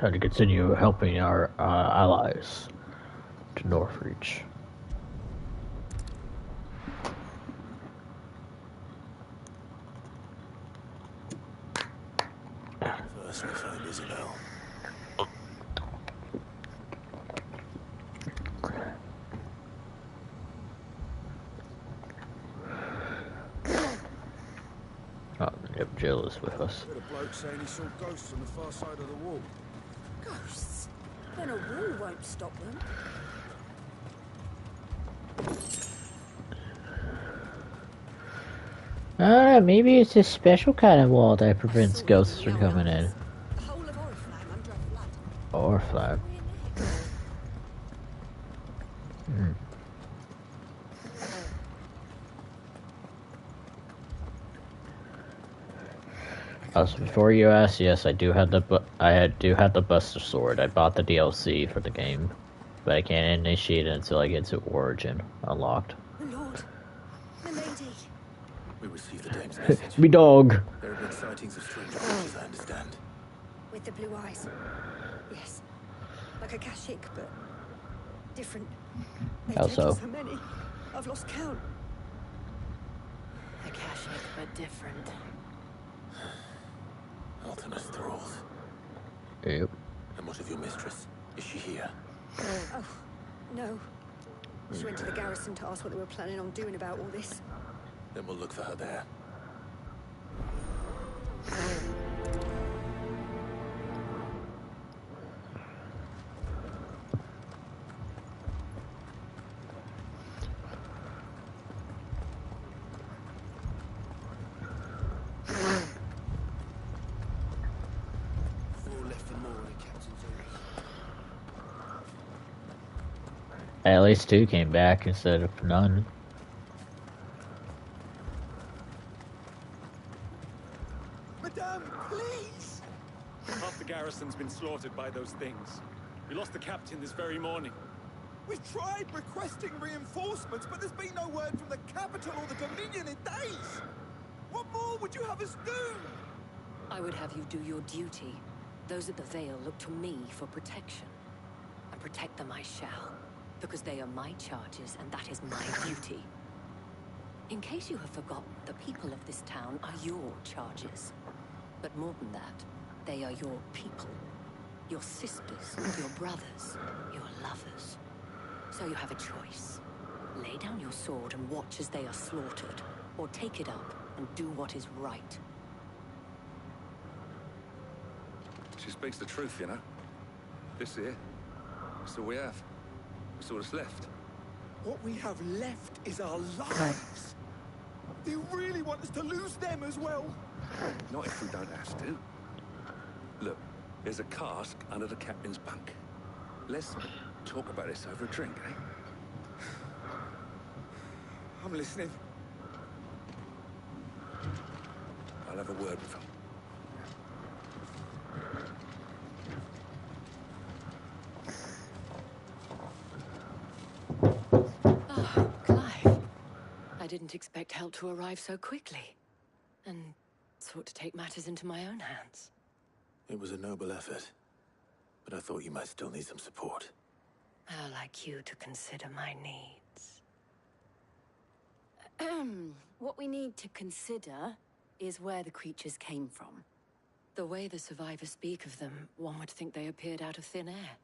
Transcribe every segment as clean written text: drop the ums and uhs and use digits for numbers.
Try to continue helping our allies to Northreach. First we find Isabel. Oh, yep, Jill is with us. Got a bloke saying he saw ghosts on the far side of the wall. Ghosts? Then a wall won't stop them. Maybe it's a special kind of wall that prevents ghosts from coming in. The whole of Oriflamme under a flood. Oriflamme. Also, before you ask, yes, I do have the Buster Sword. I bought the DLC for the game, but I can't initiate it until I get to Origin unlocked. Lord, the lady. We received the dame's message. Me dog. There have been sightings of strange creatures, I understand. With the blue eyes. Yes. Like a Kashyyyk, but different. They've How taken so? so many. I've lost count. A Kashyyyk, but different. Ultimus thralls. Yep. And what of your mistress? Is she here? Oh, no. She went to the garrison to ask what they were planning on doing about all this. Then we'll look for her there. At least 2 came back instead of none. Madame, please! Half the garrison's been slaughtered by those things. We lost the captain this very morning. We've tried requesting reinforcements, but there's been no word from the capital or the Dominion in days! What more would you have us do? I would have you do your duty. Those at the Vale look to me for protection. And protect them I shall. Because they are my charges, and that is my duty. In case you have forgotten, the people of this town are your charges. But more than that, they are your people. Your sisters, your brothers, your lovers. So you have a choice. Lay down your sword and watch as they are slaughtered, or take it up and do what is right. She speaks the truth, you know. This here, it's all we have. It's all that's left. What we have left is our lives. Do you really want us to lose them as well? Not if we don't have to. Look, there's a cask under the captain's bunk. Let's talk about this over a drink, eh? I'm listening. I'll have a word with him. Ah, Clive. I didn't expect help to arrive so quickly. And sought to take matters into my own hands. It was a noble effort. But I thought you might still need some support. I'd like you to consider my needs. What we need to consider is where the creatures came from. The way the survivors speak of them, one would think they appeared out of thin air.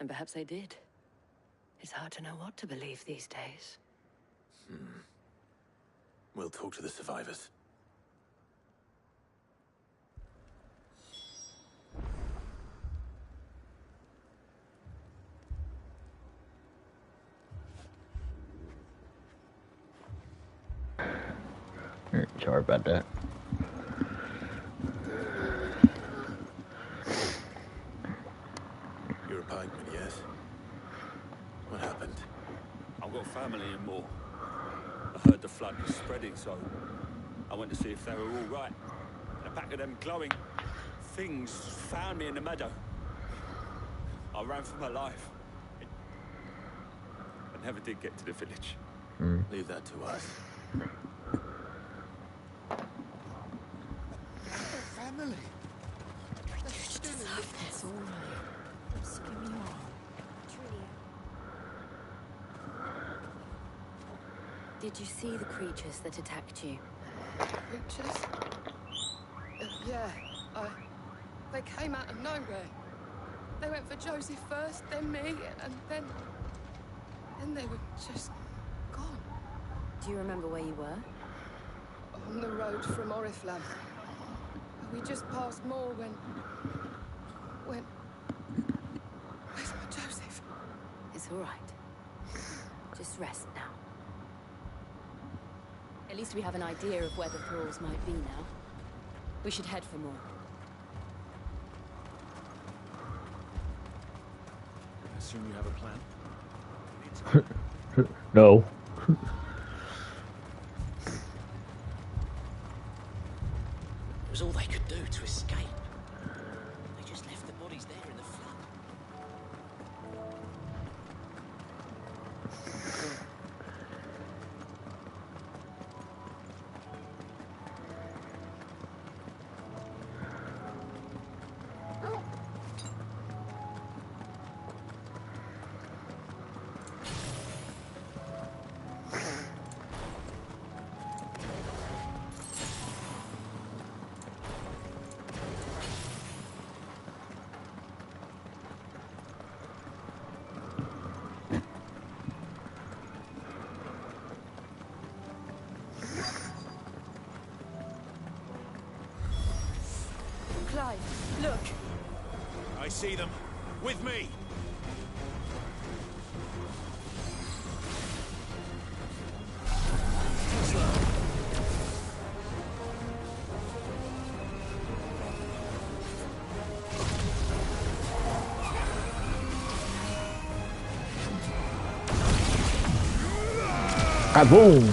And perhaps they did. It's hard to know what to believe these days. We'll talk to the survivors. Sorry about that. You're a pikeman, yes? What happened? I've got family in Moor. I heard the flood was spreading, so I went to see if they were all right. And a pack of them glowing things found me in the meadow. I ran for my life. I never did get to the village. Leave that to us. Family. They're still It's all right. Just give me your arm. Truly. Did you see the creatures that attacked you? Creatures? Yeah, they came out of nowhere. They went for Joseph first, then me, and then they were just gone. Do you remember where you were? On the road from Oriflamme. We just passed more when... Where's my Joseph? It's all right. Just rest now. At least we have an idea of where the thralls might be now. We should head for more. I assume you have a plan? No. It was all they could do to escape. They just left the bodies there in the flood. Clive, look. I see them. With me! Kaboom!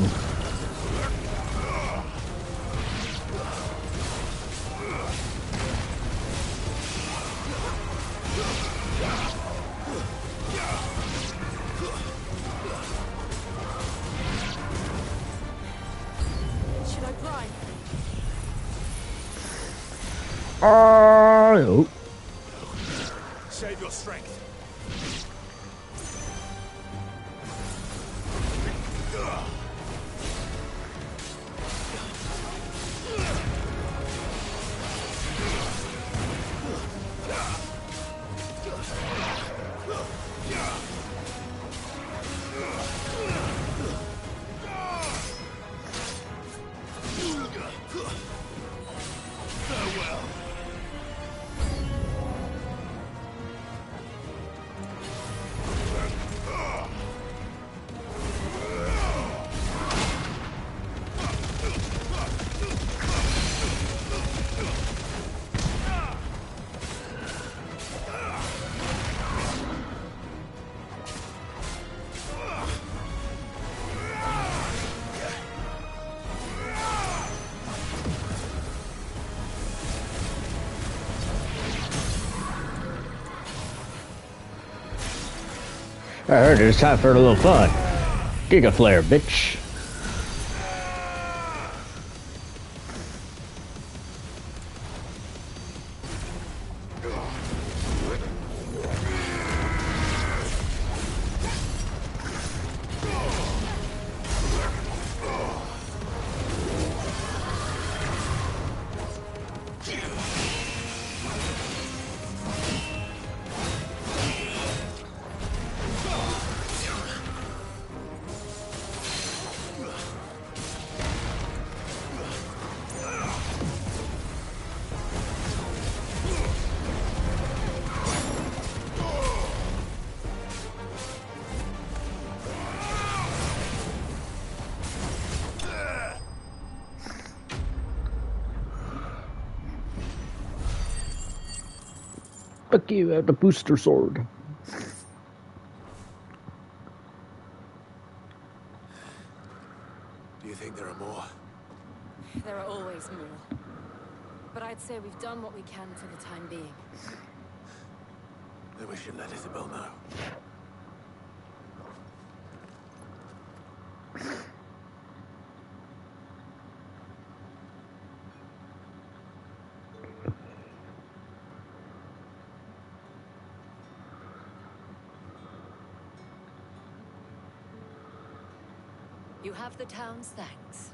Should I prime? Oh. Save your strength. I heard it's time for a little fun. Giga Flare, bitch. Fuck you, I have the booster sword. Do you think there are more? There are always more. But I'd say we've done what we can for the time being. Then we should let Isabel know. You have the town's thanks.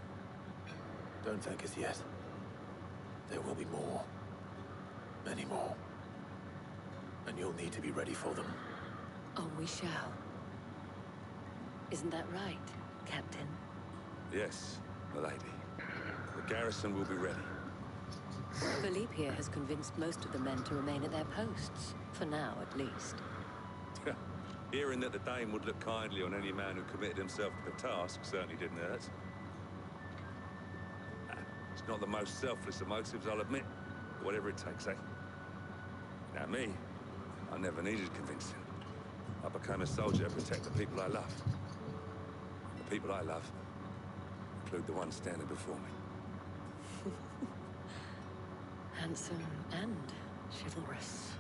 Don't thank us yet. There will be more. Many more. And you'll need to be ready for them. Oh, we shall. Isn't that right, Captain? Yes, milady. The garrison will be ready. Philippe here has convinced most of the men to remain at their posts. For now, at least. Hearing that the Dane would look kindly on any man who committed himself to the task certainly didn't hurt. It's not the most selfless of motives, I'll admit. Whatever it takes, eh? Now me, I never needed convincing. I became a soldier to protect the people I love. The people I love include the ones standing before me. Handsome and chivalrous.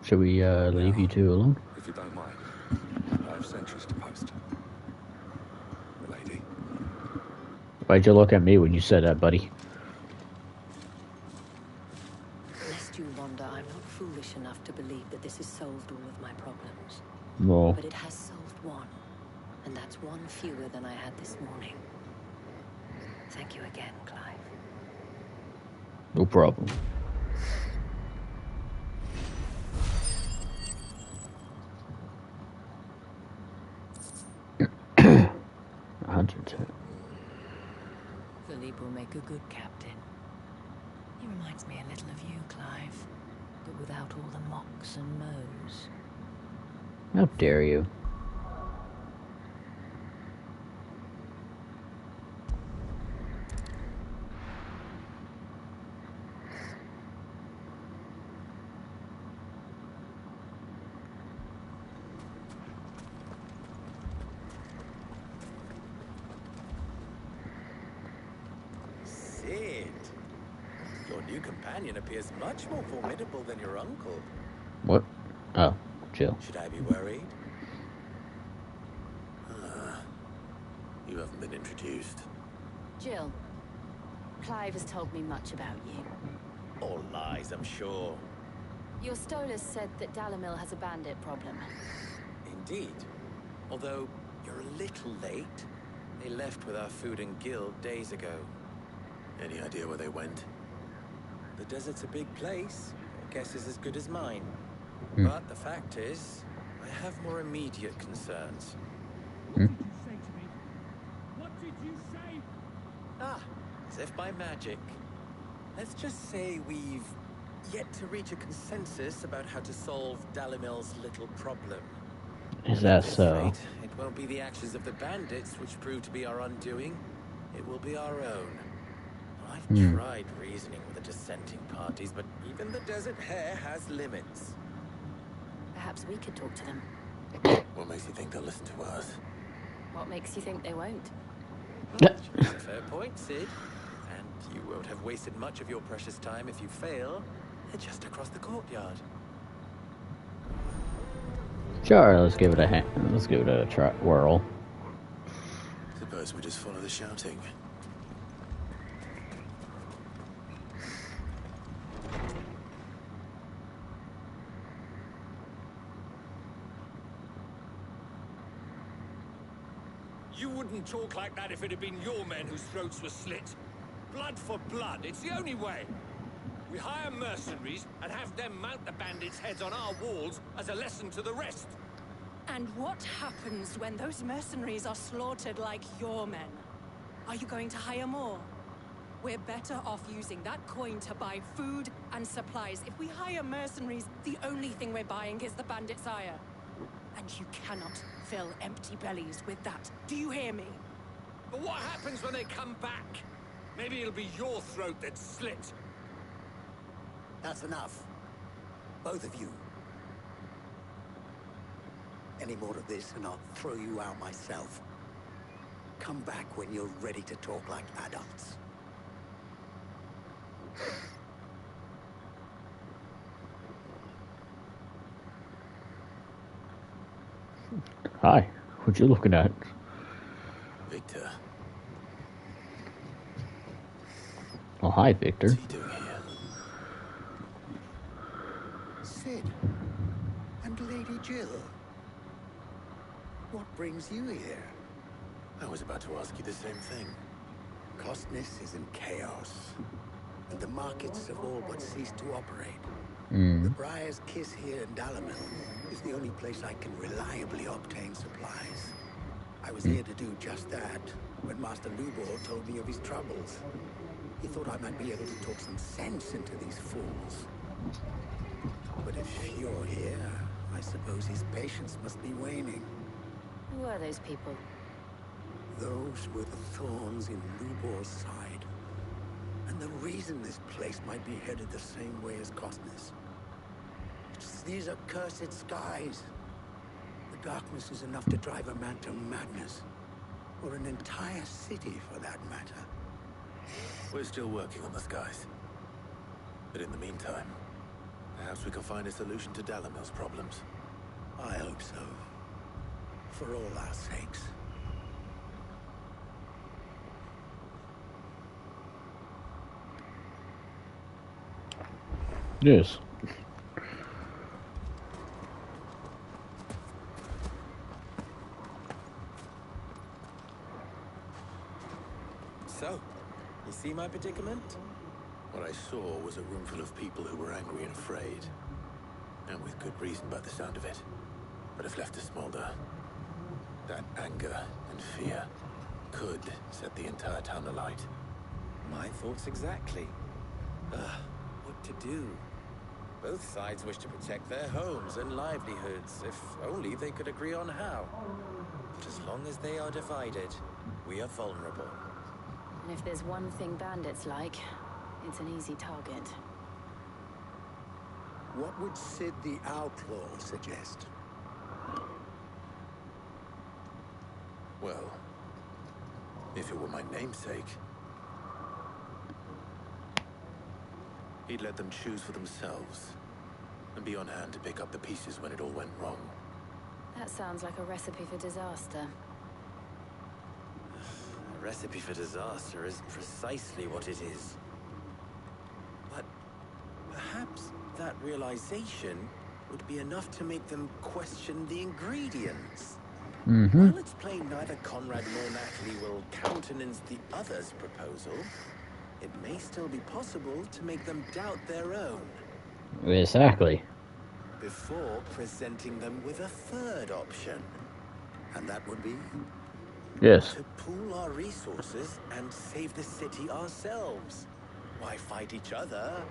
Should we leave you two alone? If you don't mind, I have sentries to post. Milady. Why'd you look at me when you said that, buddy? Lest you wonder, I'm not foolish enough to believe that this has solved all of my problems. No. But it has solved one. And that's one fewer than I had this morning. Thank you again, Clive. No problem. Philippe will make a good captain. He reminds me a little of you, Clive. But without all the mocks and mows. How dare you? Sid, your new companion appears much more formidable than your uncle. What? Oh, Jill. Should I be worried? You haven't been introduced. Jill, Clive has told me much about you. All lies, I'm sure. Your Stolas said that Dalimil has a bandit problem. Indeed. Although, you're a little late. They left with our food and guild days ago. Any idea where they went? The desert's a big place. Your guess is as good as mine. Hmm. But the fact is, I have more immediate concerns. Hmm. What did you say? Ah, as if by magic. Let's just say we've yet to reach a consensus about how to solve Dalimil's little problem. Is that At this so? rate, it won't be the actions of the bandits which prove to be our undoing. It will be our own. I've tried reasoning with the dissenting parties, but even the Desert Hare has limits. Perhaps we could talk to them. What makes you think they'll listen to us? What makes you think they won't? That's a fair point, Sid. And you won't have wasted much of your precious time if you fail. They're just across the courtyard. Sure, let's give it a let's give it a whirl. Suppose we just follow the shouting. You wouldn't talk like that if it had been your men whose throats were slit. Blood for blood, it's the only way. We hire mercenaries and have them mount the bandits' heads on our walls as a lesson to the rest. And what happens when those mercenaries are slaughtered like your men? Are you going to hire more? We're better off using that coin to buy food and supplies. If we hire mercenaries, the only thing we're buying is the bandits' ire. And you cannot fill empty bellies with that. Do you hear me? But what happens when they come back? Maybe it'll be your throat that's slit. That's enough. Both of you. Any more of this and I'll throw you out myself. Come back when you're ready to talk like adults. Hi, what you looking at? Victor. Oh, hi, Victor. What's he doing here? Sid and Lady Jill. What brings you here? I was about to ask you the same thing. Costness is in chaos, and the markets have all but ceased to operate. The Briar's Kiss here in Dalamil is the only place I can reliably obtain supplies. I was here to do just that when Master Lubor told me of his troubles. He thought I might be able to talk some sense into these fools. But if you're here, I suppose his patience must be waning. Who are those people? Those were the thorns in Lubor's side. And the reason this place might be headed the same way as Costness. It's these accursed skies. The darkness is enough to drive a man to madness. Or an entire city, for that matter. We're still working on the skies. But in the meantime, perhaps we can find a solution to Dalamil's problems. I hope so. For all our sakes. Yes. So, you see my predicament? What I saw was a room full of people who were angry and afraid. And with good reason by the sound of it. But if left to smolder, that anger and fear could set the entire town alight. My thoughts exactly. What to do? Both sides wish to protect their homes and livelihoods, if only they could agree on how. But as long as they are divided, we are vulnerable. And if there's one thing bandits like, it's an easy target. What would Sid the Outlaw suggest? Well, if it were my namesake, he'd let them choose for themselves and be on hand to pick up the pieces when it all went wrong. That sounds like a recipe for disaster. A recipe for disaster is precisely what it is. But perhaps that realization would be enough to make them question the ingredients. While it's plain neither Conrad nor Natalie will countenance the other's proposal, it may still be possible to make them doubt their own. Exactly. Before presenting them with a third option. And that would be? Yes. To pool our resources and save the city ourselves. Why fight each other?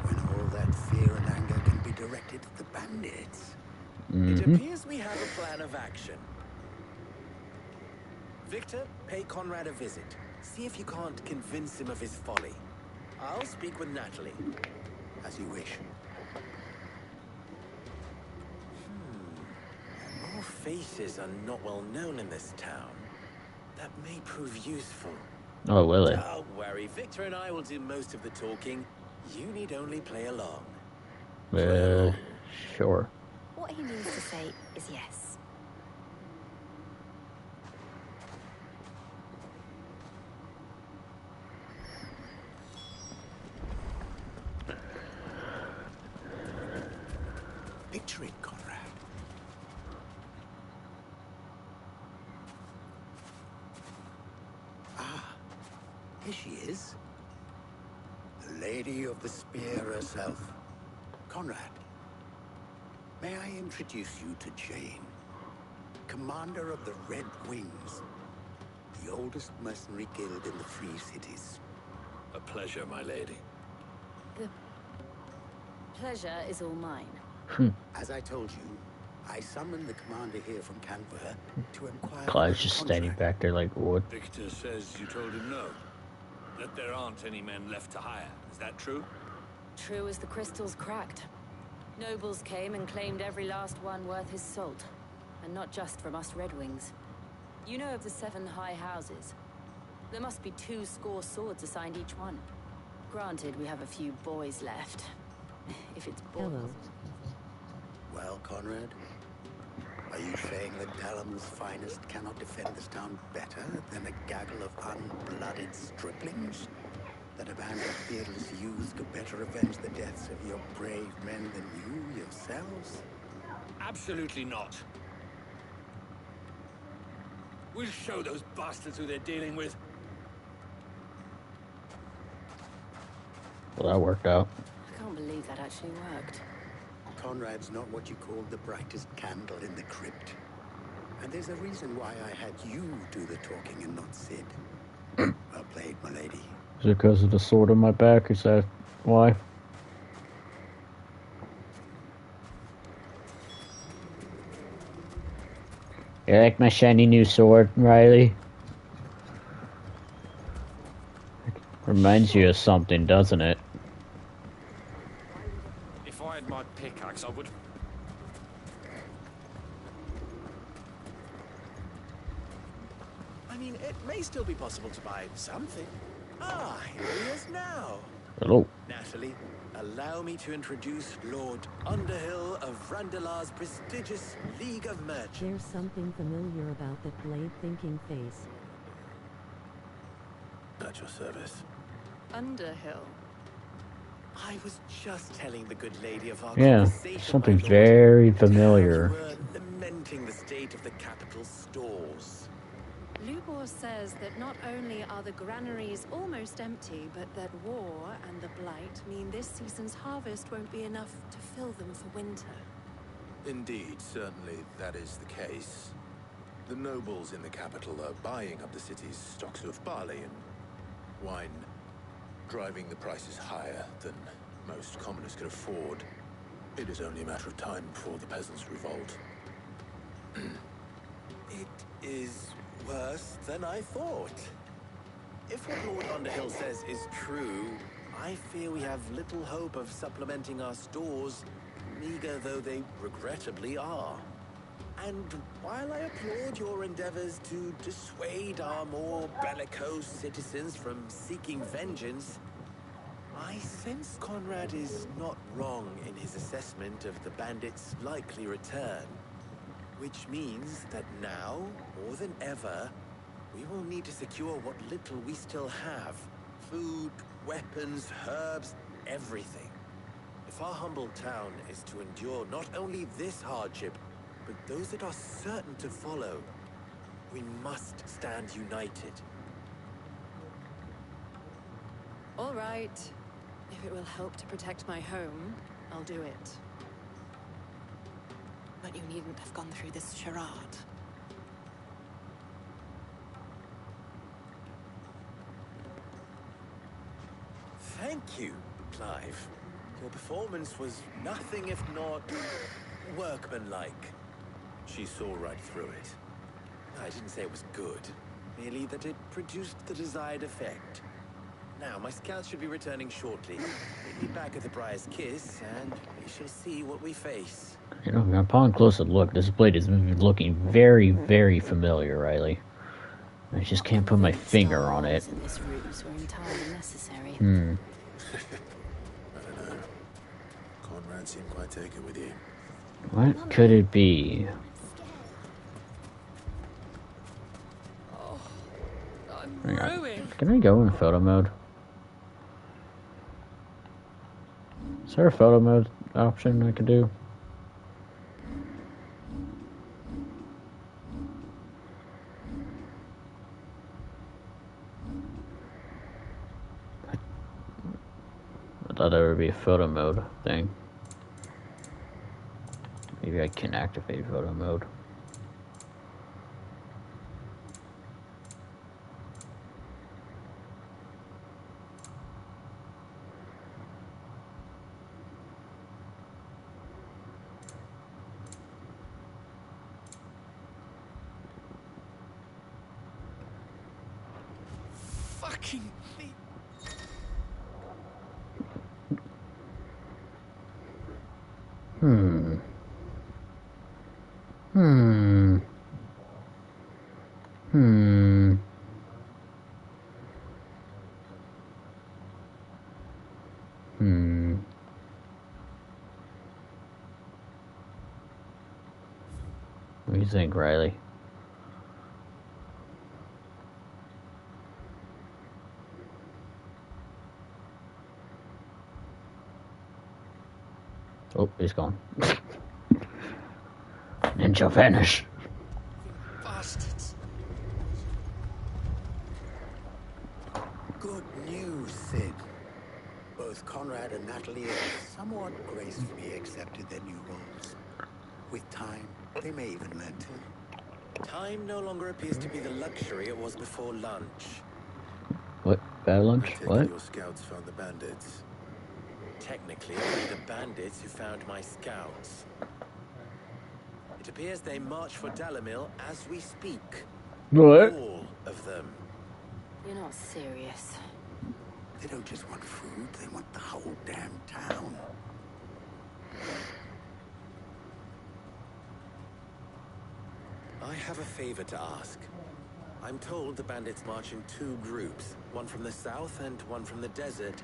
When all that fear and anger can be directed at the bandits. It appears we have a plan of action. Victor, pay Conrad a visit. See if you can't convince him of his folly. I'll speak with Natalie. As you wish. More faces are not well known in this town. That may prove useful. Oh, will it? Don't worry, Victor and I will do most of the talking. You need only play along. Sure. What he means to say is yes. Picture it, Conrad. Ah, here she is. The Lady of the Spear herself. Conrad, may I introduce you to Jane, commander of the Red Wings, the oldest mercenary guild in the Free Cities. A pleasure, my lady. The pleasure is all mine. As I told you, I summoned the commander here from Canberra to inquire. Clive's just standing back there like, what? Victor says you told him no. That there aren't any men left to hire. Is that true? True as the crystals cracked. Nobles came and claimed every last one worth his salt. And not just from us Red Wings. You know of the 7 high houses. There must be 2 swords assigned each one. Granted, we have a few boys left. If it's boys. Well, Conrad, are you saying that Dalamil's finest cannot defend this town better than a gaggle of unblooded striplings? That a band of beardless youths could better avenge the deaths of your brave men than you yourselves? Absolutely not. We'll show those bastards who they're dealing with. Well, that worked out. I can't believe that actually worked. Conrad's not what you call the brightest candle in the crypt. And there's a reason why I had you do the talking and not Sid. Well played, my lady. Is it because of the sword on my back? Is that why? You like my shiny new sword, Riley? Reminds you of something, doesn't it? If I had my pickaxe, I would... I mean, it may still be possible to buy something. Ah, here he is now. Hello. Natalie, allow me to introduce Lord Underhill of Randalar's prestigious League of Merchants. There's something familiar about that blade-thinking face. At your service. Underhill. I was just telling the good lady of our Yeah, conversation, something my lord. very familiar. You were lamenting the state of the capital stores. Lubor says that not only are the granaries almost empty, but that war and the Blight mean this season's harvest won't be enough to fill them for winter. Indeed, certainly that is the case. The nobles in the capital are buying up the city's stocks of barley and wine, driving the prices higher than most commoners can afford. It is only a matter of time before the peasants revolt. It is worse than I thought. If what Lord Underhill says is true, I fear we have little hope of supplementing our stores, meager though they regrettably are. And while I applaud your endeavors to dissuade our more bellicose citizens from seeking vengeance, I sense Conrad is not wrong in his assessment of the bandits' likely return. Which means that now, more than ever, we will need to secure what little we still have. Food, weapons, herbs, everything. If our humble town is to endure not only this hardship, but those that are certain to follow, we must stand united. All right. If it will help to protect my home, I'll do it. But you needn't have gone through this charade. Thank you, Clive. Your performance was nothing if not workmanlike. She saw right through it. I didn't say it was good, merely that it produced the desired effect. Now, my scouts should be returning shortly. We'll be back at the Briar's Kiss, and we shall see what we face. You know, upon closer look, this blade is looking very, very familiar, Riley. I just can't put my finger on it. This ruse were entirely necessary. I don't know. Conrad seemed quite taken with you. What could it be? I'm ruined. Can I go in photo mode? Is there a photo mode option I could do? I thought there would be a photo mode thing. Maybe I can activate photo mode. Fucking... Hmm. What do you think, Riley? Oh, he's gone. Ninja vanish. Bastards. Conrad and Natalie have somewhat gracefully accepted their new roles. With time, they may even learn to. Time no longer appears to be the luxury it was before lunch. What? Bad lunch? I take What? Your scouts found the bandits. Technically, only the bandits who found my scouts. It appears they march for Dalamil as we speak. What? All of them. You're not serious. They don't just want food, they want the whole damn town. I have a favor to ask. I'm told the bandits march in 2 groups, one from the south and one from the desert,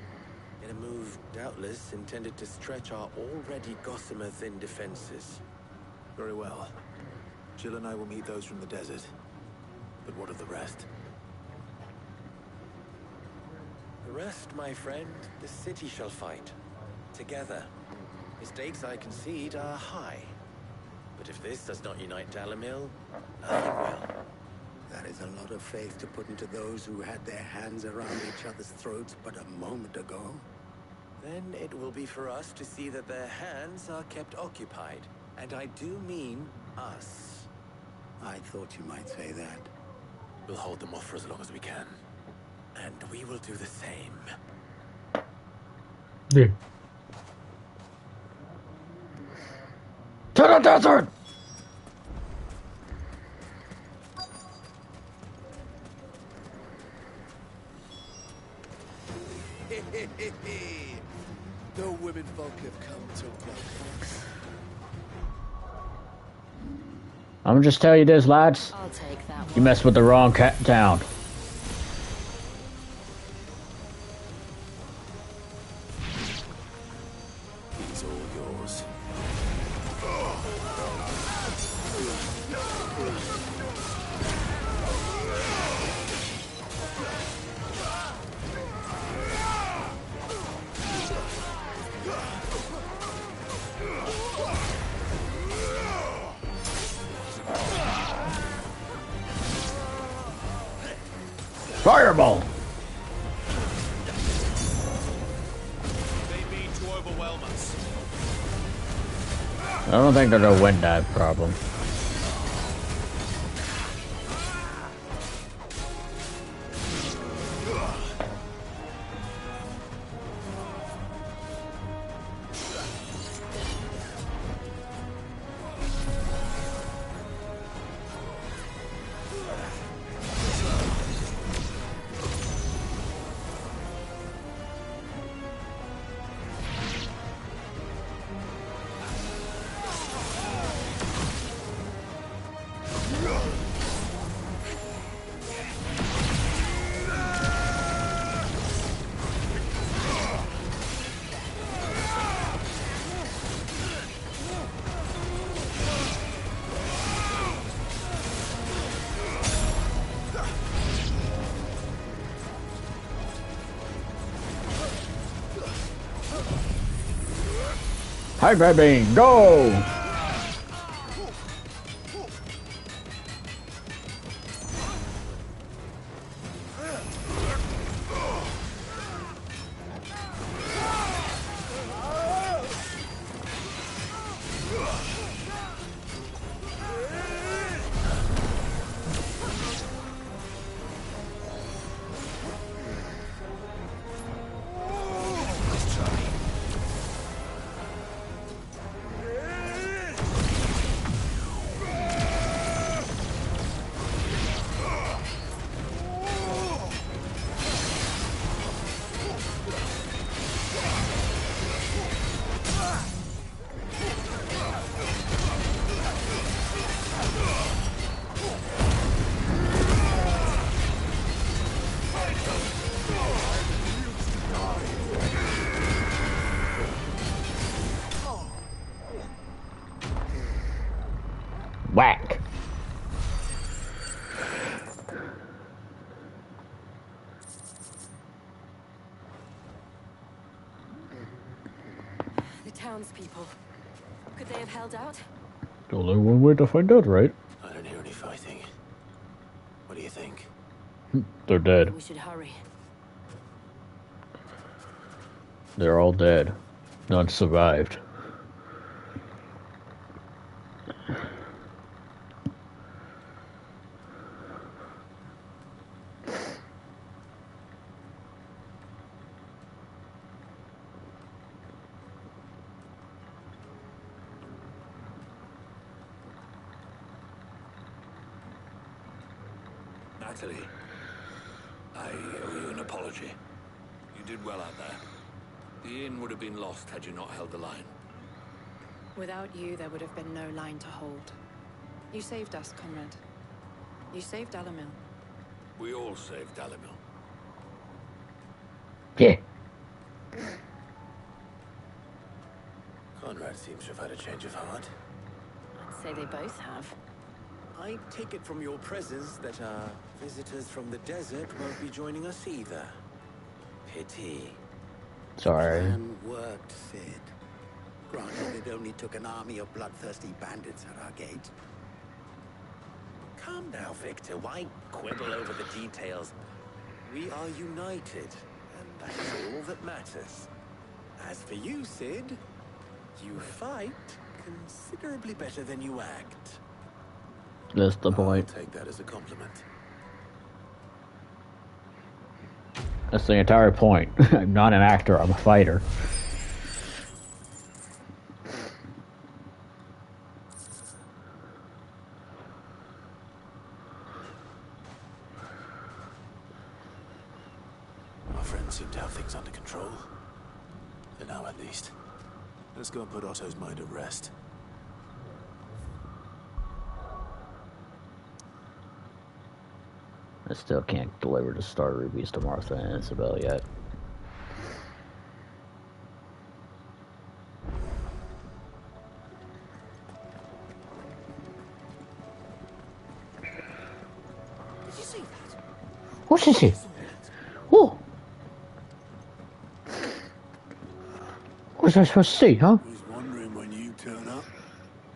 in a move doubtless intended to stretch our already gossamer thin defenses. Very well. Jill and I will meet those from the desert. But what of the rest? The rest, my friend, the city shall fight. Together. The stakes, I concede, are high. But if this does not unite Dalamil, nothing will. That is a lot of faith to put into those who had their hands around each other's throats but a moment ago. Then it will be for us to see that their hands are kept occupied. And I do mean us. I thought you might say that. We'll hold them off for as long as we can. And we will do the same. Yeah. To the desert! The women folk have come to welcome. I'm gonna just tell you this, lads. I'll take that one. You messed with the wrong town. He's all yours. Fireball! They mean to overwhelm us. I don't think they're gonna win that problem. Hi, baby, go! Whack. The townspeople. Could they have held out? Only one way to find out, right? I don't hear any fighting. What do you think? They're dead. We should hurry. They're all dead. None survived. Natalie, I owe you an apology. You did well out there. The inn would have been lost had you not held the line. Without you, there would have been no line to hold. You saved us, Conrad. You saved Dalimil. We all saved Dalimil. Yeah. Conrad seems to have had a change of heart. I'd say they both have. I take it from your presence that our visitors from the desert won't be joining us either. Pity. Sorry. The plan worked, Sid. Granted, it only took an army of bloodthirsty bandits at our gate. Calm now, Victor. Why quibble over the details? We are united, and that is all that matters. As for you, Sid, you fight considerably better than you act. That's the point. I'll take that as a compliment. That's the entire point. I'm not an actor, I'm a fighter. Our friends seem to have things under control. For now, at least. Let's go and put Otto's mind at rest. I still can't deliver the star rubies to Martha and Isabel yet. Did you see that? What did you see? Oh! What was I supposed to see, huh? I was wondering when you turn up.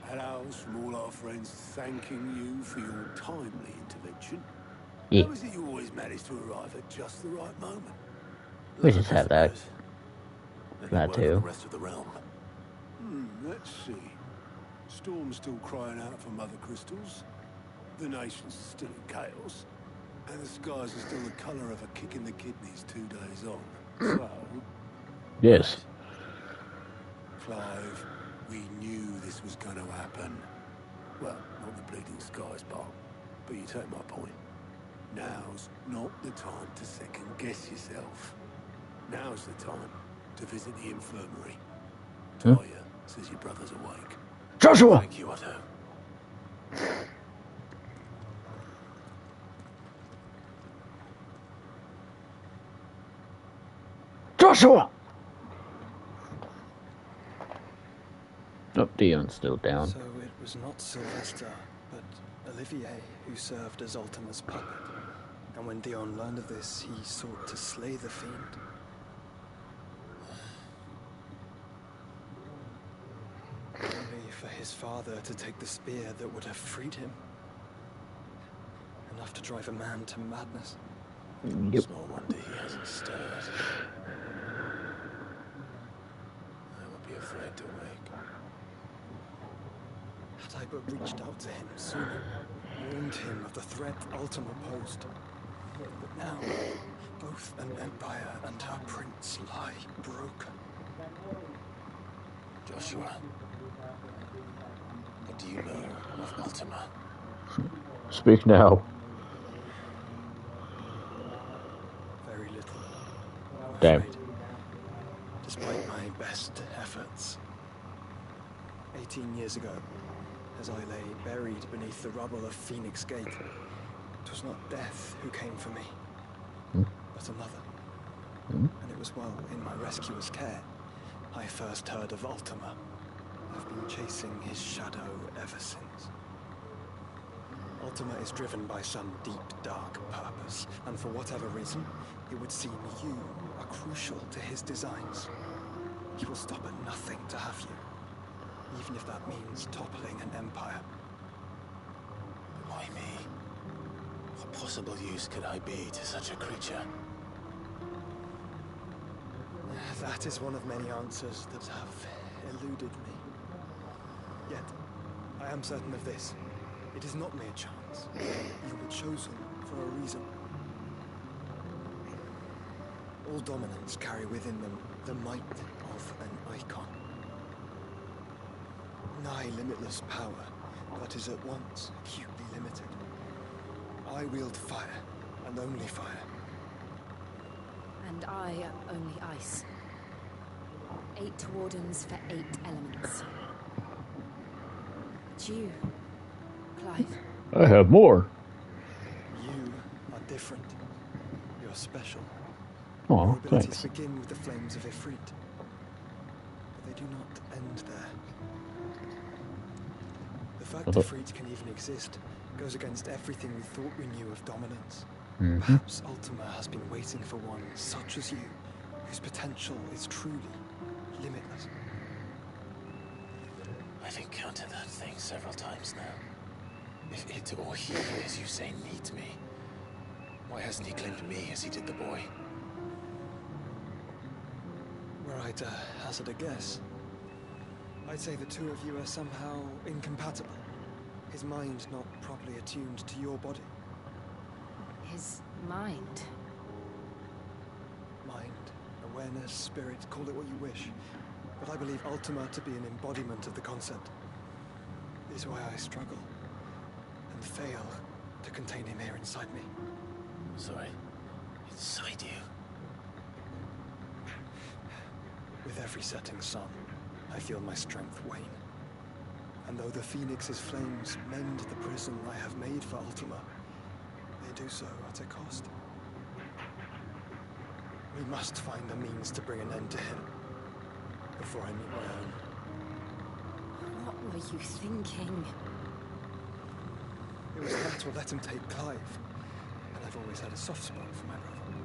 Hello from all our friends thanking you for your timely intervention. Yeah. How is it you always manage to arrive at just the right moment? We just have that. That too. The rest of the realm. Let's see. Storm's still crying out for Mother Crystals. The nation's still in chaos. And the skies are still the colour of a kick in the kidneys 2 days on. So... Yes. Clive, we knew this was going to happen. Well, not the bleeding skies part, but you take my point. Now's not the time to second-guess yourself. Now's the time to visit the infirmary. Talia says your brother's awake. Joshua! Thank you, Otto. Joshua! Oh, Dion's still down. So it was not Sylvester, but Olivier who served as Ultima's puppet. And when Dion learned of this, he sought to slay the fiend. Only for his father to take the spear that would have freed him. Enough to drive a man to madness. Yep. Small wonder he hasn't stirred. I would be afraid to wake. Had I but reached out to him sooner, warned him of the threat Ultima posed. But now, both an empire and her prince lie broken. Joshua, what do you know of Ultima? Speak now. Very little. I'm Damn. afraid. Despite my best efforts. 18 years ago, as I lay buried beneath the rubble of Phoenix Gate, it was not death who came for me, but another. And it was while in my rescuer's care, I first heard of Ultima. I've been chasing his shadow ever since. Ultima is driven by some deep, dark purpose, and for whatever reason, it would seem you are crucial to his designs. He will stop at nothing to have you, even if that means toppling an empire. Why me? What possible use could I be to such a creature? That is one of many answers that have eluded me. Yet, I am certain of this. It is not mere chance. You were chosen for a reason. All dominants carry within them the might of an icon. Nigh limitless power that is at once acutely limited. I wield fire, and only fire. And I only ice. 8 wardens for 8 elements. But you, Clive. I have more. You are different. You're special. Oh, Your abilities thanks. begin with the flames of Ifrit. But they do not end there. The fact Ifrit can even exist goes against everything we thought we knew of dominance. Perhaps Ultima has been waiting for one such as you, whose potential is truly limitless. I've encountered that thing several times now. If it or he, as you say, needs me, why hasn't he claimed me as he did the boy? Were I to hazard a guess, I'd say the two of you are somehow incompatible. His mind not properly attuned to your body. His mind. Mind, awareness, spirit, call it what you wish. But I believe Ultima to be an embodiment of the concept. This is why I struggle and fail to contain him here inside me. Sorry, inside you? With every setting sun, I feel my strength wane. And though the Phoenix's flames mend the prison I have made for Ultima, they do so at a cost. We must find a means to bring an end to him before I meet my own. What were you thinking? It was that or let him take Clive. And I've always had a soft spot for my brother.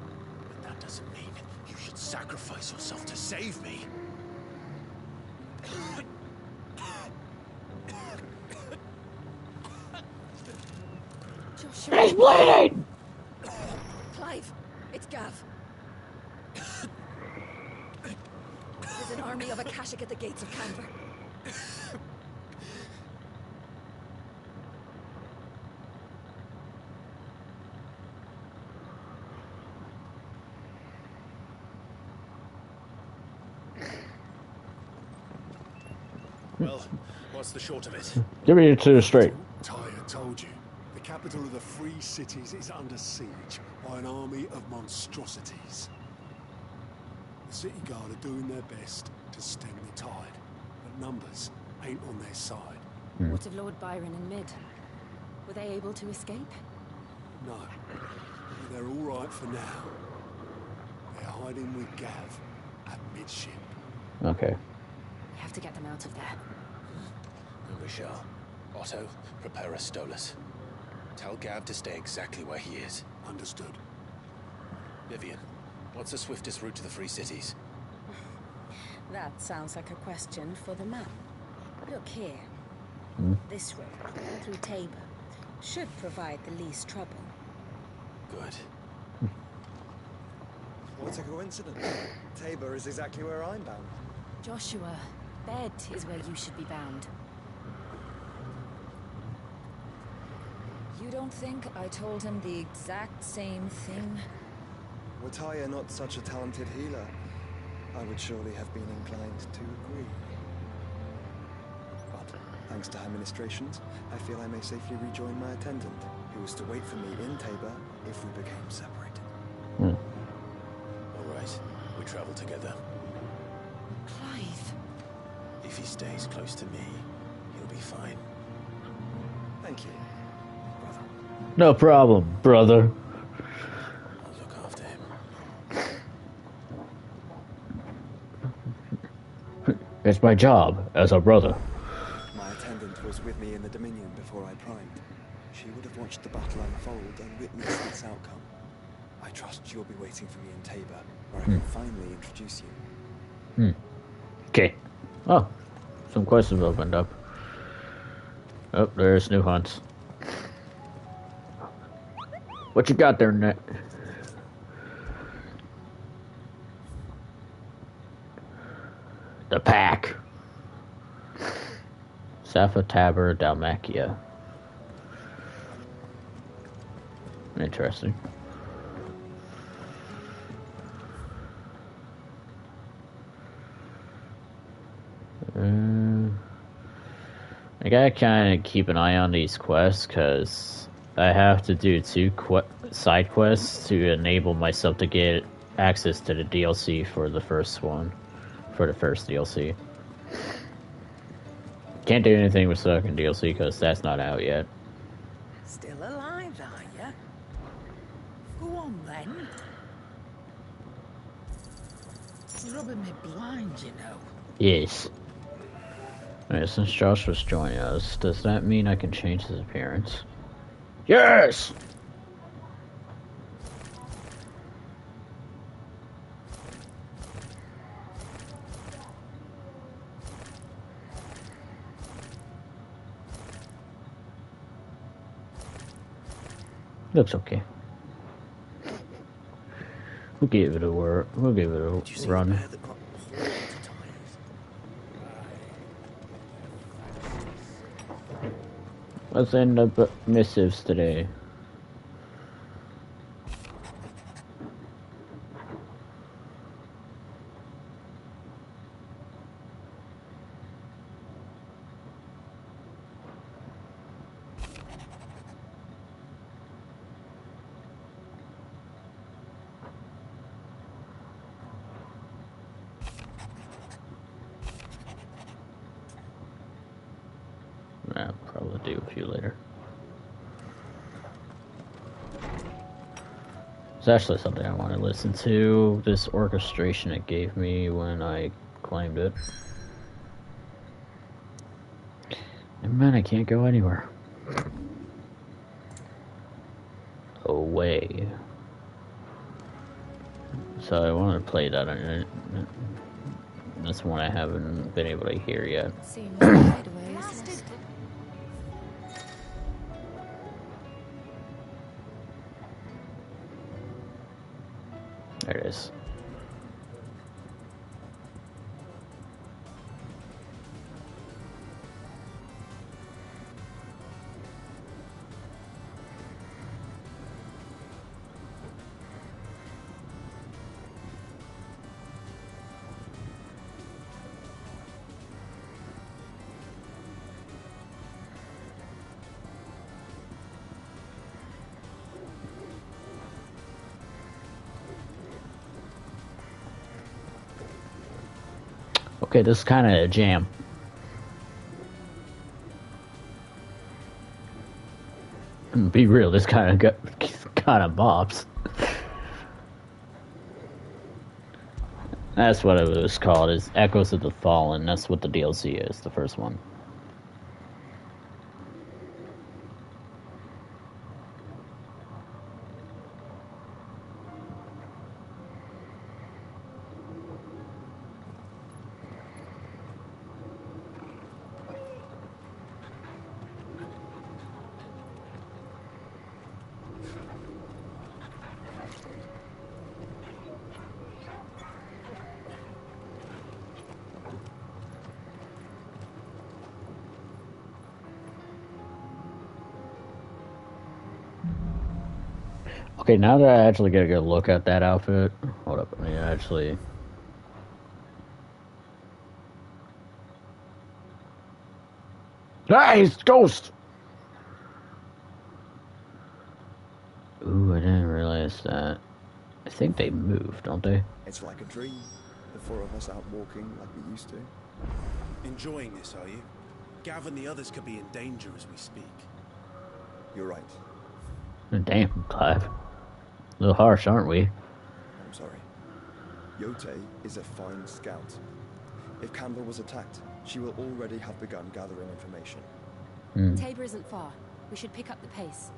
But that doesn't mean you should sacrifice yourself to save me. Joshua. He's bleeding! Clive, it's Gav. There's an army of Akashic at the gates of Canver. Well, what's the short of it? Give me it to the straight. Tyr told you. The capital of the Free Cities is under siege by an army of monstrosities. The city guard are doing their best to stem the tide, but numbers ain't on their side. What of Lord Byron and Mid? Were they able to escape? No, but they're all right for now. They're hiding with Gav at midship. Okay. We have to get them out of there. And we shall. Otto, prepare a Stolas. Tell Gav to stay exactly where he is. Understood. Vivian, what's the swiftest route to the Free Cities? That sounds like a question for the map. Look here. This road, through Tabor, should provide the least trouble. Good. What a coincidence. Tabor is exactly where I'm bound. Joshua, Bed is where you should be bound. You don't think I told him the exact same thing? Were Tyr not such a talented healer, I would surely have been inclined to agree. But, thanks to her ministrations, I feel I may safely rejoin my attendant, who was to wait for me in Tabor if we became separated. All right, we travel together. Clive. If he stays close to me, he'll be fine. Thank you. No problem, brother. I'll look after him. It's my job as a brother. My attendant was with me in the Dominion before I primed. She would have watched the battle unfold and witnessed its outcome. I trust you'll be waiting for me in Tabor, where I can finally introduce you. Okay. Oh, some quests have opened up. Oh, there's new hunts. What you got there, Net? The pack. Safa Tabor Dalmacia. Interesting. I gotta kind of keep an eye on these quests because I have to do 2 side quests to enable myself to get access to the DLC for the first one, for the first DLC. Can't do anything with second DLC because that's not out yet. Still alive, are you? Go on then. It's rubbing me blind, you know. Yes. Alright, since Josh was joining us, does that mean I can change his appearance? Yes! Looks okay. We'll give it a whirl. We'll give it a run. Let's end up missives today. I'll probably do a few later. It's actually something I want to listen to, this orchestration it gave me when I claimed it. And man, I can't go anywhere. Away. So I want to play that, and that's one I haven't been able to hear yet. There it is. Okay, this is kind of a jam. Be real, this kind of bops. That's what it was called, is Echoes of the Fallen. That's what the DLC is, the first one. Okay, now that I actually get a good look at that outfit, hold up, let me actually... Nice! Ghost! Ooh, I didn't realize that. I think they moved, don't they? It's like a dream. The 4 of us out walking like we used to. Enjoying this, are you? Gav and the others could be in danger as we speak. You're right. Damn, Clive. A little harsh, aren't we? I'm sorry. Yote is a fine scout. If Campbell was attacked, she will already have begun gathering information. Tabor isn't far. We should pick up the pace.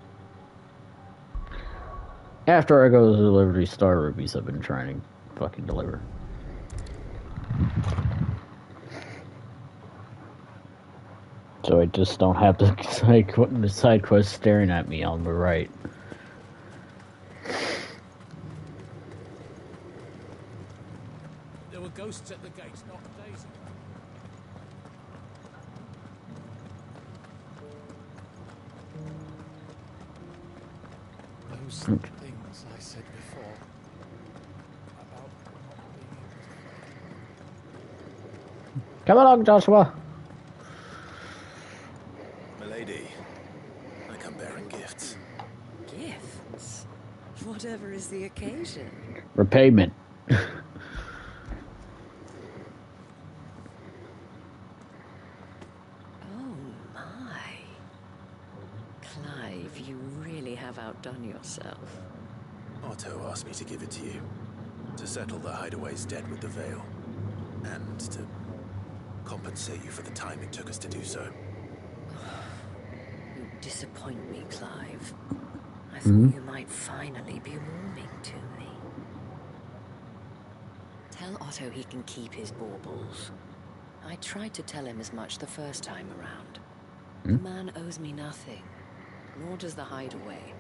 After I go to the Liberty Star rubies, I've been trying to fucking deliver. So I just don't have the side quest staring at me on the right. There were ghosts at the gates, not days ago. those things I said before about not being able to... Come along, Joshua. Milady, I come bearing gifts. Gifts? Whatever is the occasion. Repayment. Outdone yourself. Otto asked me to give it to you, to settle the Hideaway's debt with the Veil, and to compensate you for the time it took us to do so. You disappoint me, Clive. I thought you might finally be warming to me. Tell Otto he can keep his baubles. I tried to tell him as much the first time around. The man owes me nothing, nor does the Hideaway.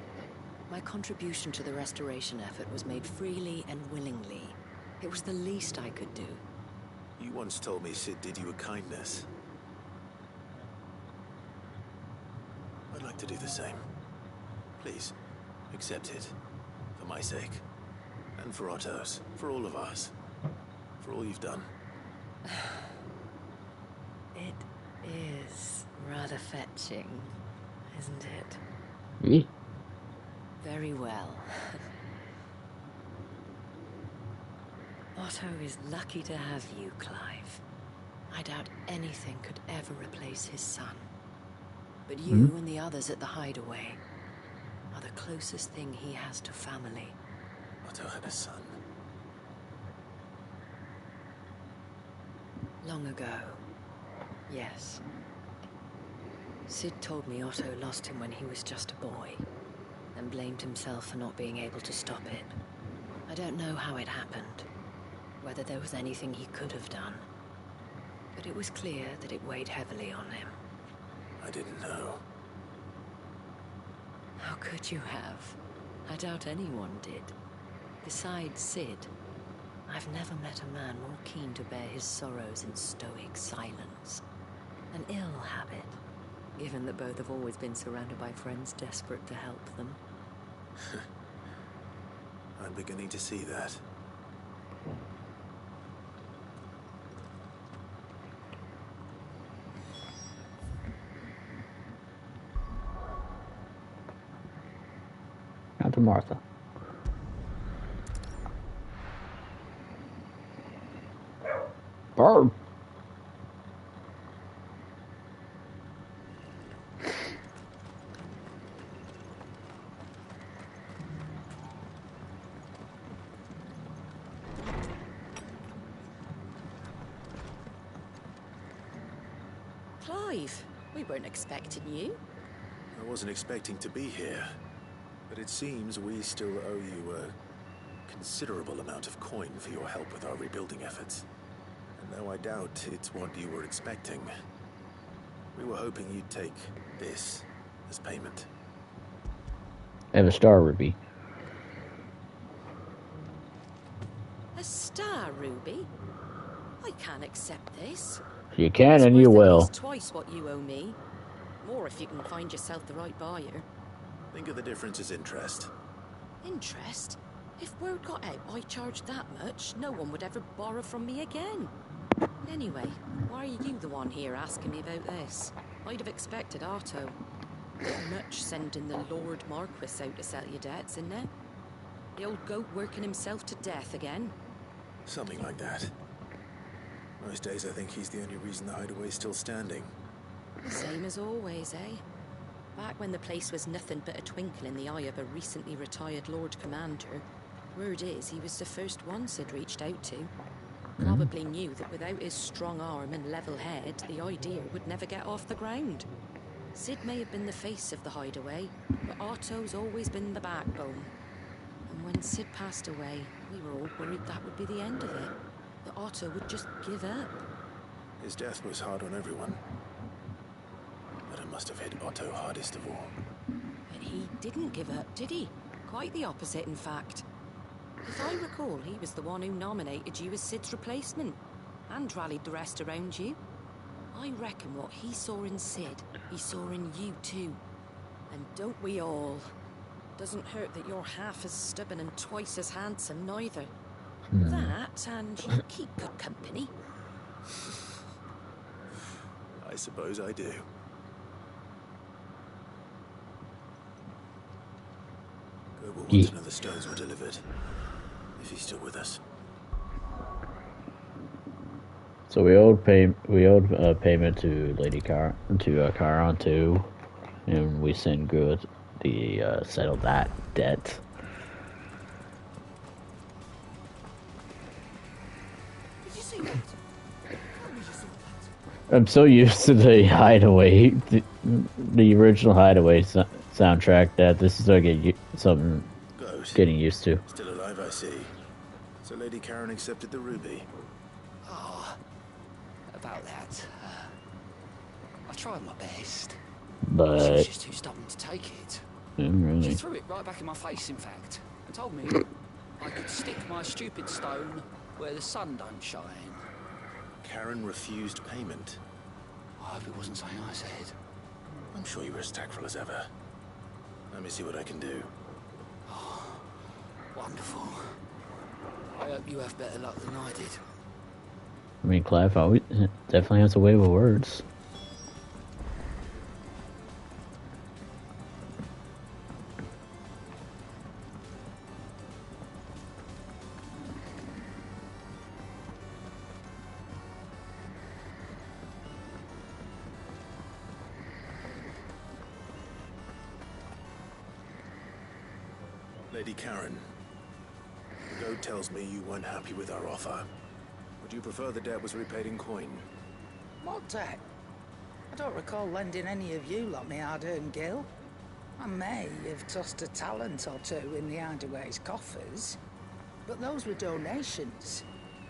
My contribution to the restoration effort was made freely and willingly. It was the least I could do. You once told me Sid did you a kindness. I'd like to do the same. Please, accept it. For my sake. And for Otto's. For all of us. For all you've done. It is rather fetching, isn't it? Yeah. Very well. Otto is lucky to have you, Clive. I doubt anything could ever replace his son. But you and the others at the Hideaway are the closest thing he has to family. Otto had a son. Long ago, yes. Sid told me Otto lost him when he was just a boy, and blamed himself for not being able to stop it. I don't know how it happened, whether there was anything he could have done, but it was clear that it weighed heavily on him. I didn't know. How could you have? I doubt anyone did. Besides Sid, I've never met a man more keen to bear his sorrows in stoic silence. An ill habit, given that both have always been surrounded by friends desperate to help them. I'm beginning to see that. Now to Martha. Barb. Clive, we weren't expecting you. I wasn't expecting to be here, but it seems we still owe you a considerable amount of coin for your help with our rebuilding efforts. And though I doubt it's what you were expecting, we were hoping you'd take this as payment. I have a star ruby. A star ruby? I can't accept this. You can and It's you worth at will. least twice what you owe me. More if you can find yourself the right buyer. Think of the difference as interest. Interest? If word got out I charged that much, no one would ever borrow from me again. Anyway, why are you the one here asking me about this? I'd have expected Otto. Not much sending the Lord Marquis out to settle your debts, isn't it? The old goat working himself to death again. Something like that. Most days I think he's the only reason the Hideaway's still standing. Same as always, eh? Back when the place was nothing but a twinkle in the eye of a recently retired Lord Commander, word is he was the first one Sid reached out to. Probably knew that without his strong arm and level head, the idea would never get off the ground. Sid may have been the face of the Hideaway, but Otto's always been the backbone. And when Sid passed away, we were all worried that would be the end of it. That Otto would just give up. His death was hard on everyone. But it must have hit Otto hardest of all. But he didn't give up, did he? Quite the opposite, in fact. If I recall, he was the one who nominated you as Sid's replacement, and rallied the rest around you. I reckon what he saw in Sid, he saw in you too. And don't we all? Doesn't hurt that you're half as stubborn and twice as handsome, neither. Hmm. That, and you keep good company. I suppose I do. Gerbil wants to know the stones were delivered. If he's still with us. So we owed payment to Lady Charon too, and we sent good to settle that debt. Did you see that? I'm so used to the Hideaway, the original Hideaway soundtrack that this is something getting used to. Still alive, I see. So Lady Charon accepted the ruby. Oh, about that. I tried my best. But She was just too stubborn to take it. Really? She threw it right back in my face, in fact, and told me I could stick my stupid stone where the sun don't shine. Charon refused payment. I hope it wasn't something I said. I'm sure you were as tactful as ever. Let me see what I can do. Oh, wonderful. I hope you have better luck than I did. I mean, Clive always definitely has a way with words. Lady Charon, the goat tells me you weren't happy with our offer. Would you prefer the debt was repaid in coin? What debt? I don't recall lending any of you like me hard-earned gil. I may have tossed a talent or two in the Hideaway's coffers, but those were donations,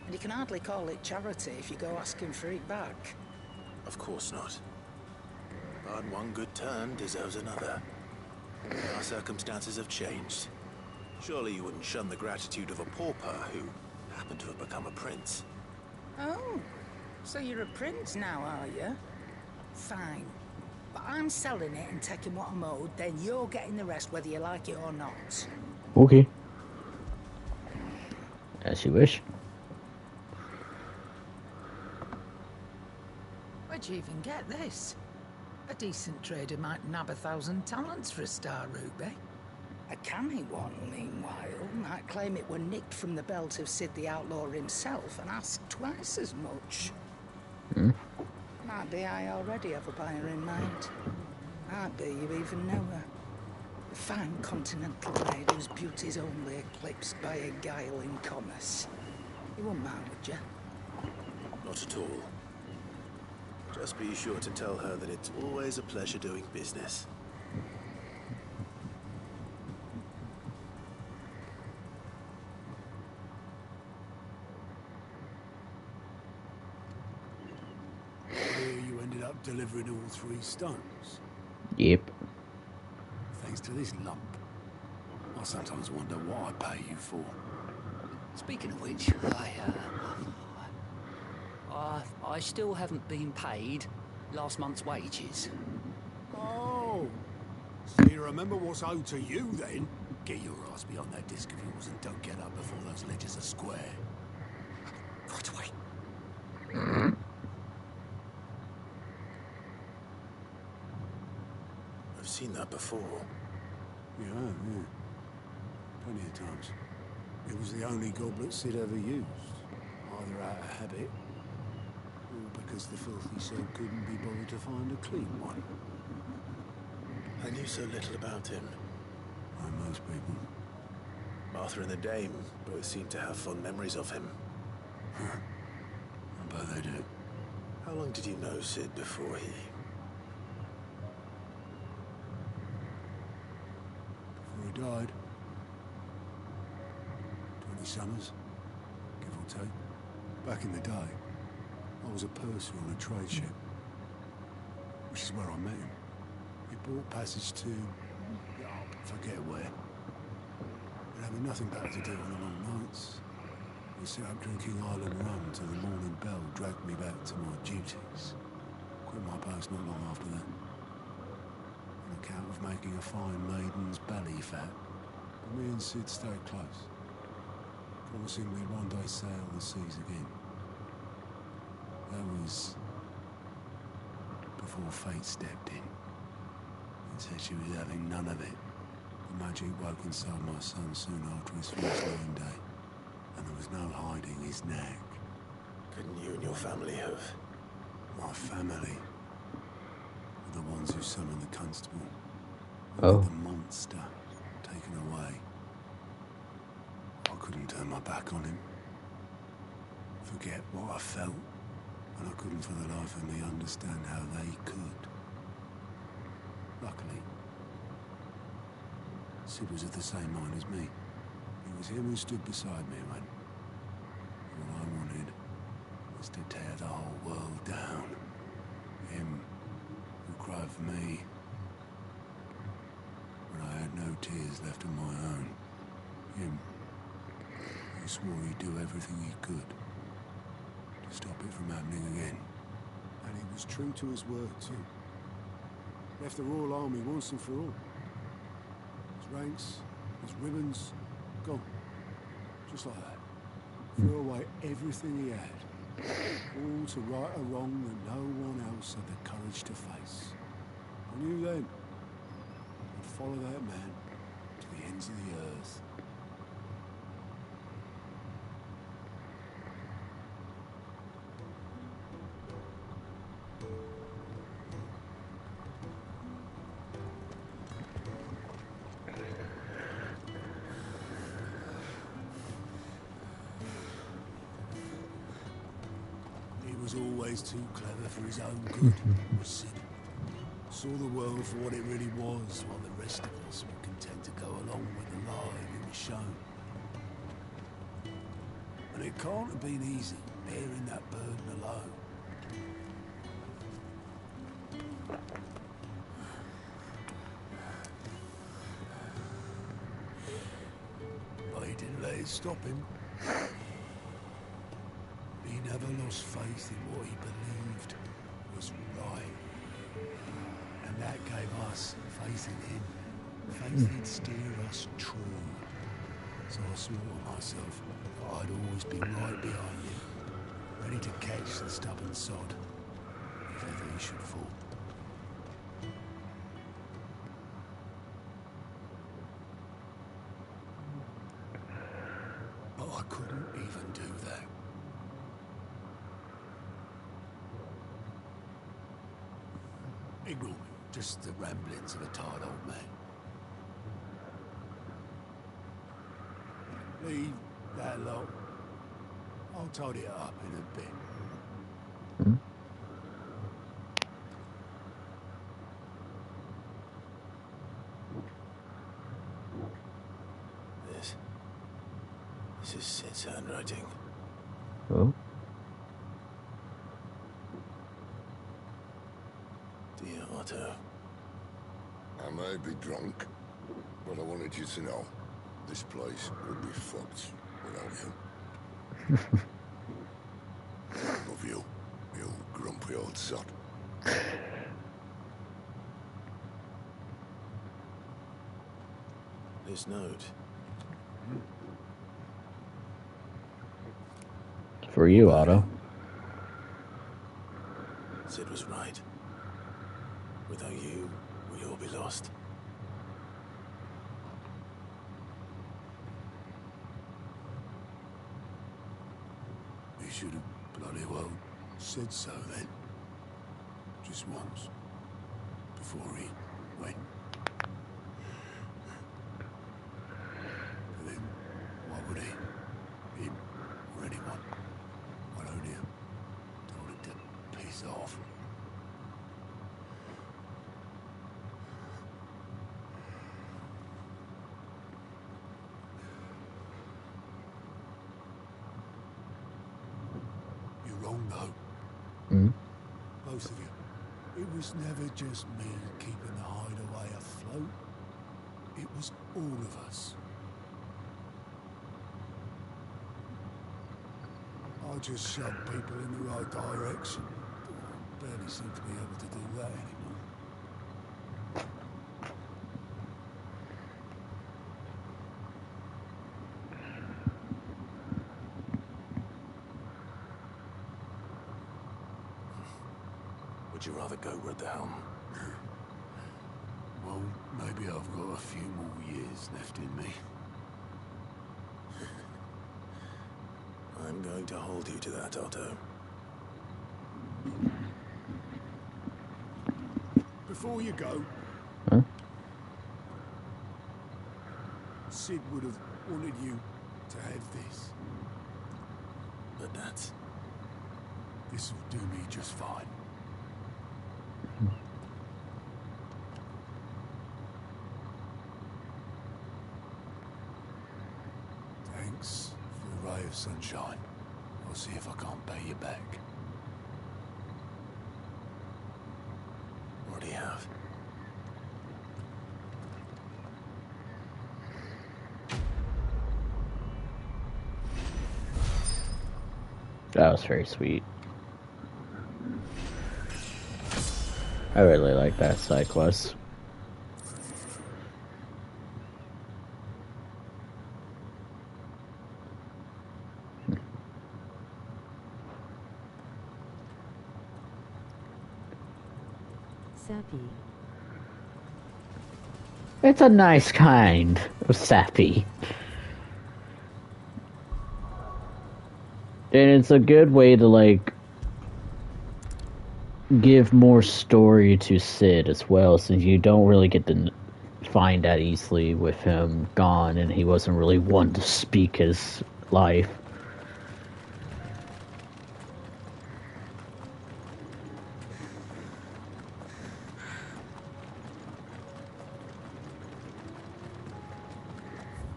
and you can hardly call it charity if you go asking for it back. Of course not. But one good turn deserves another. Our circumstances have changed. Surely you wouldn't shun the gratitude of a pauper who happened to have become a prince. Oh, so you're a prince now, are you? Fine. But I'm selling it and taking what I'm owed, then you're getting the rest whether you like it or not. Okay. As you wish. Where'd you even get this? A decent trader might nab 1,000 talents for a star ruby. A canny one, meanwhile, might claim it were nicked from the belt of Sid the Outlaw himself and ask twice as much. Might be I already have a buyer in mind. Might be you even know her. A fine continental maid whose beauty's only eclipsed by a guile in commerce. You wouldn't mind, would you? Not at all. Just be sure to tell her that it's always a pleasure doing business. You ended up delivering all 3 stones. Yep. Thanks to this lump. I sometimes wonder what I pay you for. Speaking of which, I still haven't been paid last month's wages. Oh, so you remember what's owed to you then? Get your ass behind that disc of yours and don't get up before those ledgers are square. Right away. I've seen that before. Yeah. Plenty of times. It was the only goblet Sid ever used. Either out of habit, or because the filthy soul couldn't be bothered to find a clean one. I knew so little about him. Like most people. Martha and the Dame both seem to have fond memories of him. I bet they do. How long did you know Sid before he... Before he died? 20 summers, give or take. Back in the day, I was a purser on a trade ship. Which is where I met him. He bought passage to... forget where. But having nothing better to do on the long nights, we set up drinking island rum till the morning bell dragged me back to my duties. Quit my post not long after that. And account of making a fine maiden's belly fat. But me and Sid stayed close, promising we'd one day sail the seas again. That was before fate stepped in and said she was having none of it. The magic woke inside my son soon after his first 9 day, and there was no hiding his knack. Couldn't you and your family have? My family were the ones who summoned the constable. Oh. The monster taken away. I couldn't turn my back on him. Forget what I felt. And I couldn't for the life of me understand how they could. Luckily, Sid was of the same mind as me. It was him who stood beside me when all I wanted was to tear the whole world down. Him who cried for me when I had no tears left of my own. Him who swore he'd do everything he could to stop it from happening again. And he was true to his word too. Left the Royal Army once and for all. His ranks, his ribbons, gone. Just like that. Threw away everything he had. All to right a wrong that no one else had the courage to face. I knew then I'd follow that man to the ends of the earth. Always too clever for his own good, was Sid. Saw the world for what it really was, while the rest of us were content to go along with the lie he was shown. And it can't have been easy, bearing that burden alone. But he didn't let it stop him. He never lost faith in what he believed was right. And that gave us faith in him. Faith he'd steer us true. So I swore to myself that I'd always be right behind him, ready to catch the stubborn sod if ever he should fall. But I couldn't even do that. Ignore me, just the ramblings of a tired old man. Leave that lot. I'll tidy it up in a bit. This is Sid's handwriting. Oh. Dear Otto. I may be drunk, but I wanted you to know this place would be fucked without you. Love you, you grumpy old sod. This note. For you, Otto. Sid was right. Without you, we'd all be lost. He should have bloody well said so then. Just once. Before he went. But then, why would he? Him or anyone? I'd only have told him to piss off. You're wrong, though. Both of you. It was never just me keeping the hideaway afloat. It was all of us. I just shoved people in the right direction. Barely seem to be able to do that anymore. would you rather go at the helm? Well, maybe I've got a few more years left in me. I'm going to hold you to that, Otto. Before you go, Huh? Sid would have wanted you to have this. But this will do me just fine. Thanks for the ray of sunshine. I'll see if I can't pay you back. what do you have? That was very sweet. I really like that side quest. Sappy. It's a nice kind of sappy. And it's a good way to, like, give more story to Sid as well, since you don't really get to find that easily with him gone, and he wasn't really one to speak his life.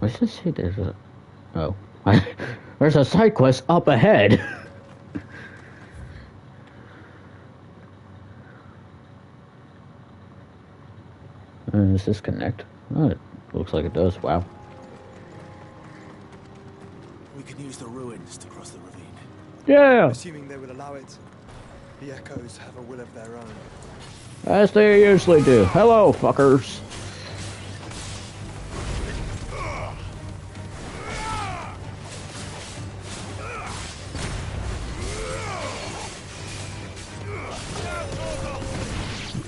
Let's just say there's a... Oh. There's a side quest up ahead! Does this connect? Oh, it looks like it does. Wow. We can use the ruins to cross the ravine. Yeah! Assuming they would allow it. The Echoes have a will of their own. As they usually do. Hello, fuckers.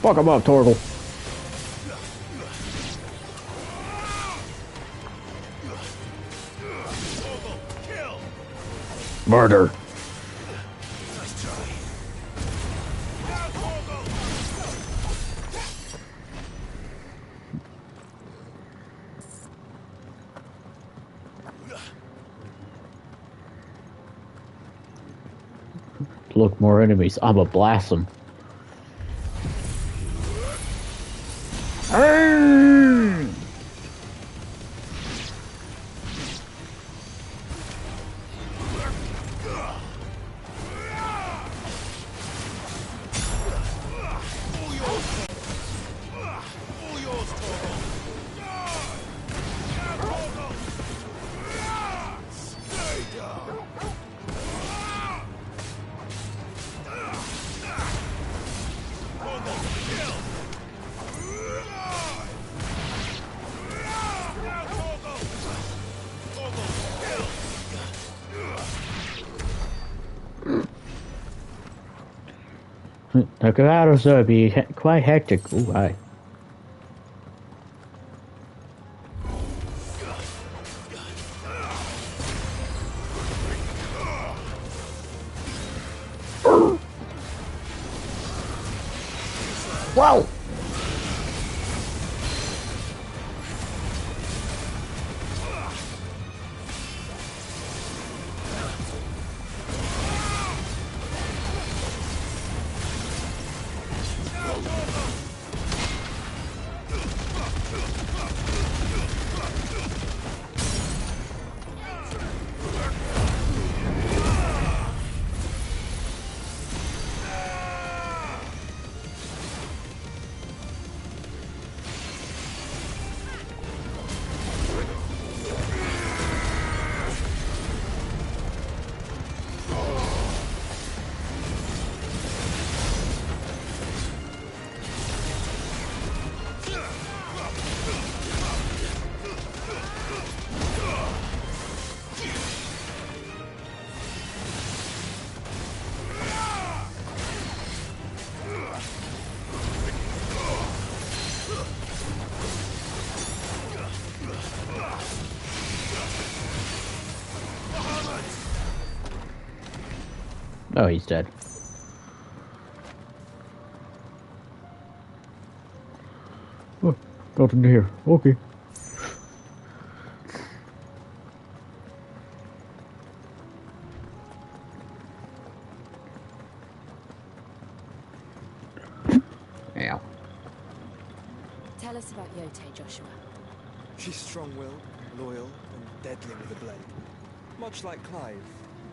Fuck him up, Torgal. Murder. Look, more enemies. I'ma blast them. The Gavados would be quite hectic. Ooh, hi. Wow! Oh, he's dead. Oh, nothing here. Okay. Yeah. Tell us about Yote, Joshua. She's strong-willed, loyal, and deadly with a blade. Much like Clive,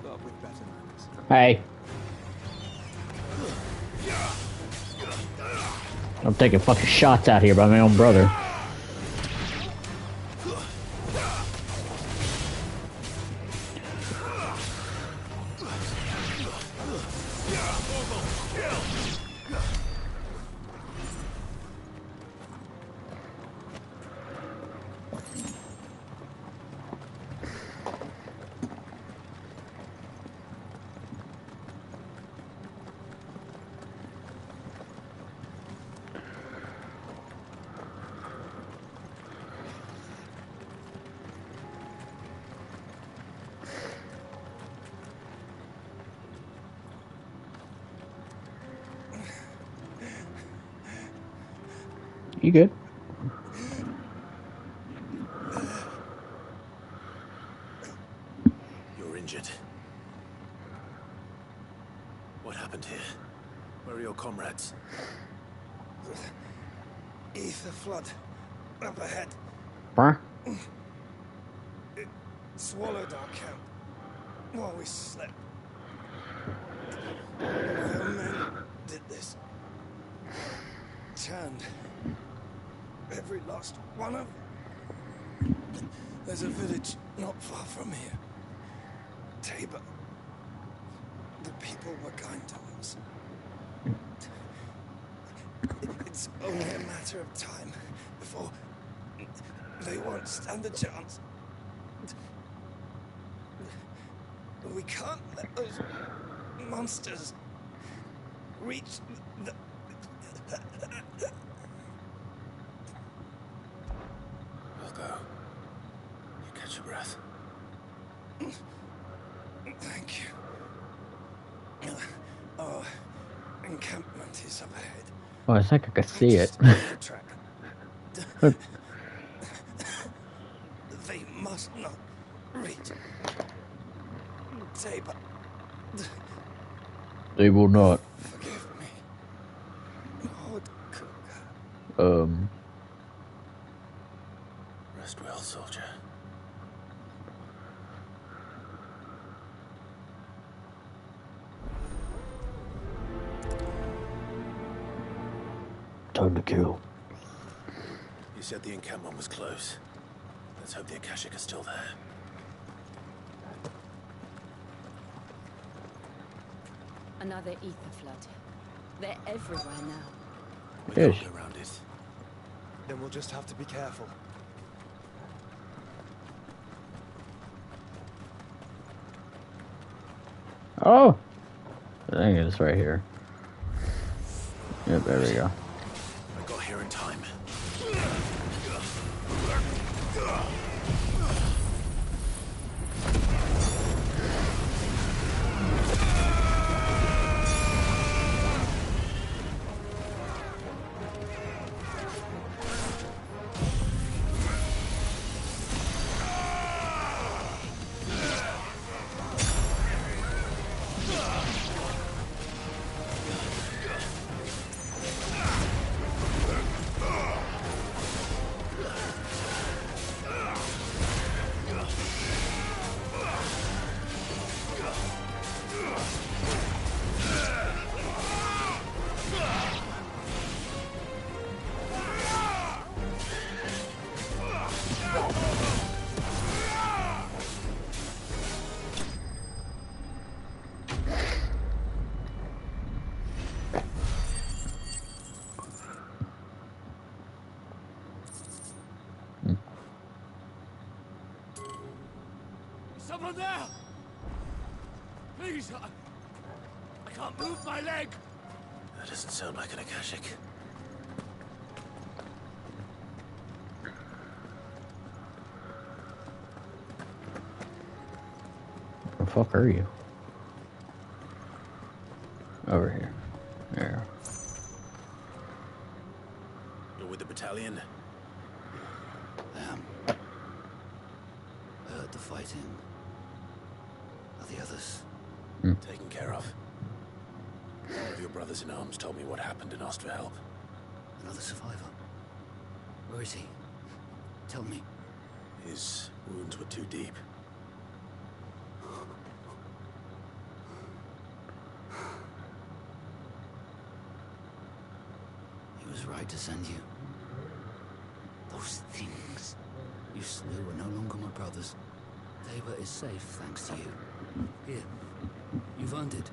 but with better manners. Hey. I'm taking fucking shots out here by my own brother. You good? You're injured. What happened here? Where are your comrades? Ether flood. Up ahead. Huh? It swallowed our camp while we slept. Our men did this. Turned every last one of them. There's a village not far from here. Tabor. The people were kind to us. It's only a matter of time before they won't stand a chance. We can't let those monsters reach the... We'll go. You catch your breath. Thank you. Our encampment is up ahead. Oh, I think I could see it. They must not reach Tabor. They will not. Forgive me, Lord Cook. Rest well, soldier. Time to kill. You said the encampment was close. Let's hope the Akashic are still there. Another ether flood. They're everywhere now. We can't go around it. Then we'll just have to be careful. Oh! I think it's right here. Yep, there we go. I got here in time. Someone there! Please, I can't move my leg! That doesn't sound like an Akashic. Where the fuck are you? Over here. There. You're with the battalion? I heard the fighting. Are the others? Taken care of. One of your brothers in arms told me what happened and asked for help. Another survivor? Where is he? Tell me. His wounds were too deep. He was right to send you. Those things you slew were no longer my brothers. Tabor is safe thanks to you. Here, you've earned it.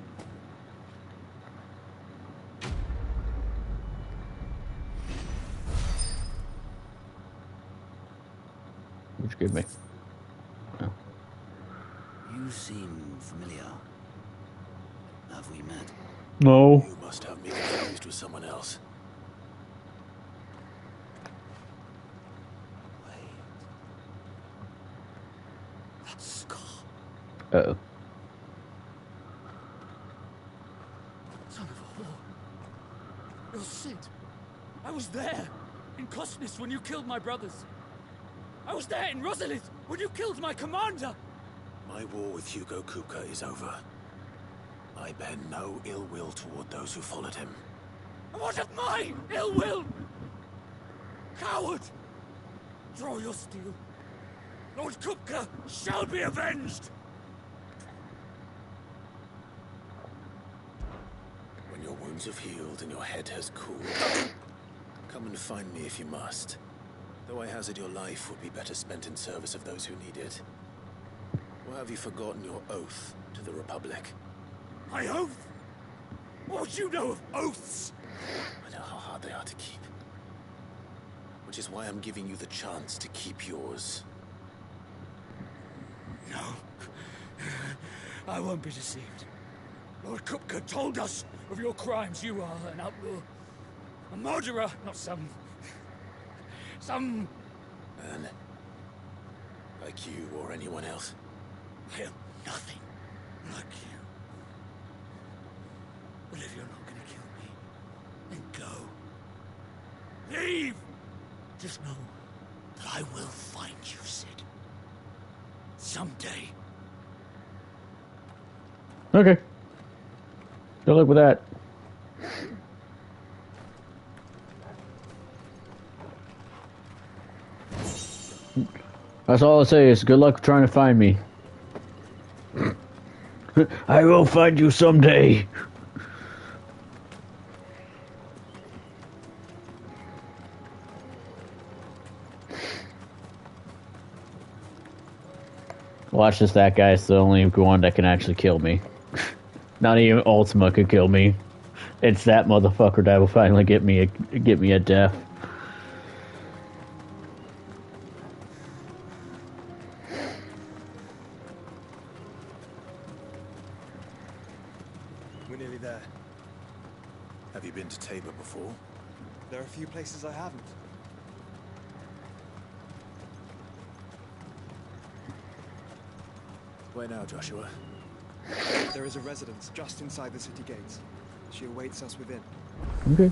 Which give me? Oh. You seem familiar. Have we met? No. You must have me confused with someone else. That scar. Uh-oh. Son of a whore. You're Sid. I was there in Cosnes when you killed my brothers. I was there in Rosalith when you killed my commander. My war with Hugo Kupka is over. I bear no ill will toward those who followed him. What of mine ill will? Coward! Draw your steel. Lord Kupka shall be avenged! When your wounds have healed and your head has cooled, come and find me if you must. Though I hazard your life would be better spent in service of those who need it. Or have you forgotten your oath to the Republic? My oath? What would you know of oaths? I know how hard they are to keep. Which is why I'm giving you the chance to keep yours. No. I won't be deceived. Lord Kupka told us of your crimes. You are an outlaw. A murderer, not some man. Like you or anyone else. I am nothing like you. But if you're not gonna kill me, then go. Leave! Just know that I will find you, Sid. Someday. Okay. Good luck with that. That's all I'll say is good luck trying to find me. I will find you someday. Watch this, that guy's the only one that can actually kill me. Not even Ultima could kill me. It's that motherfucker that will finally get me a death. We're nearly there. Have you been to Tabor before? There are a few places I haven't. Where now, Joshua? There is a residence just inside the city gates. She awaits us within. Okay.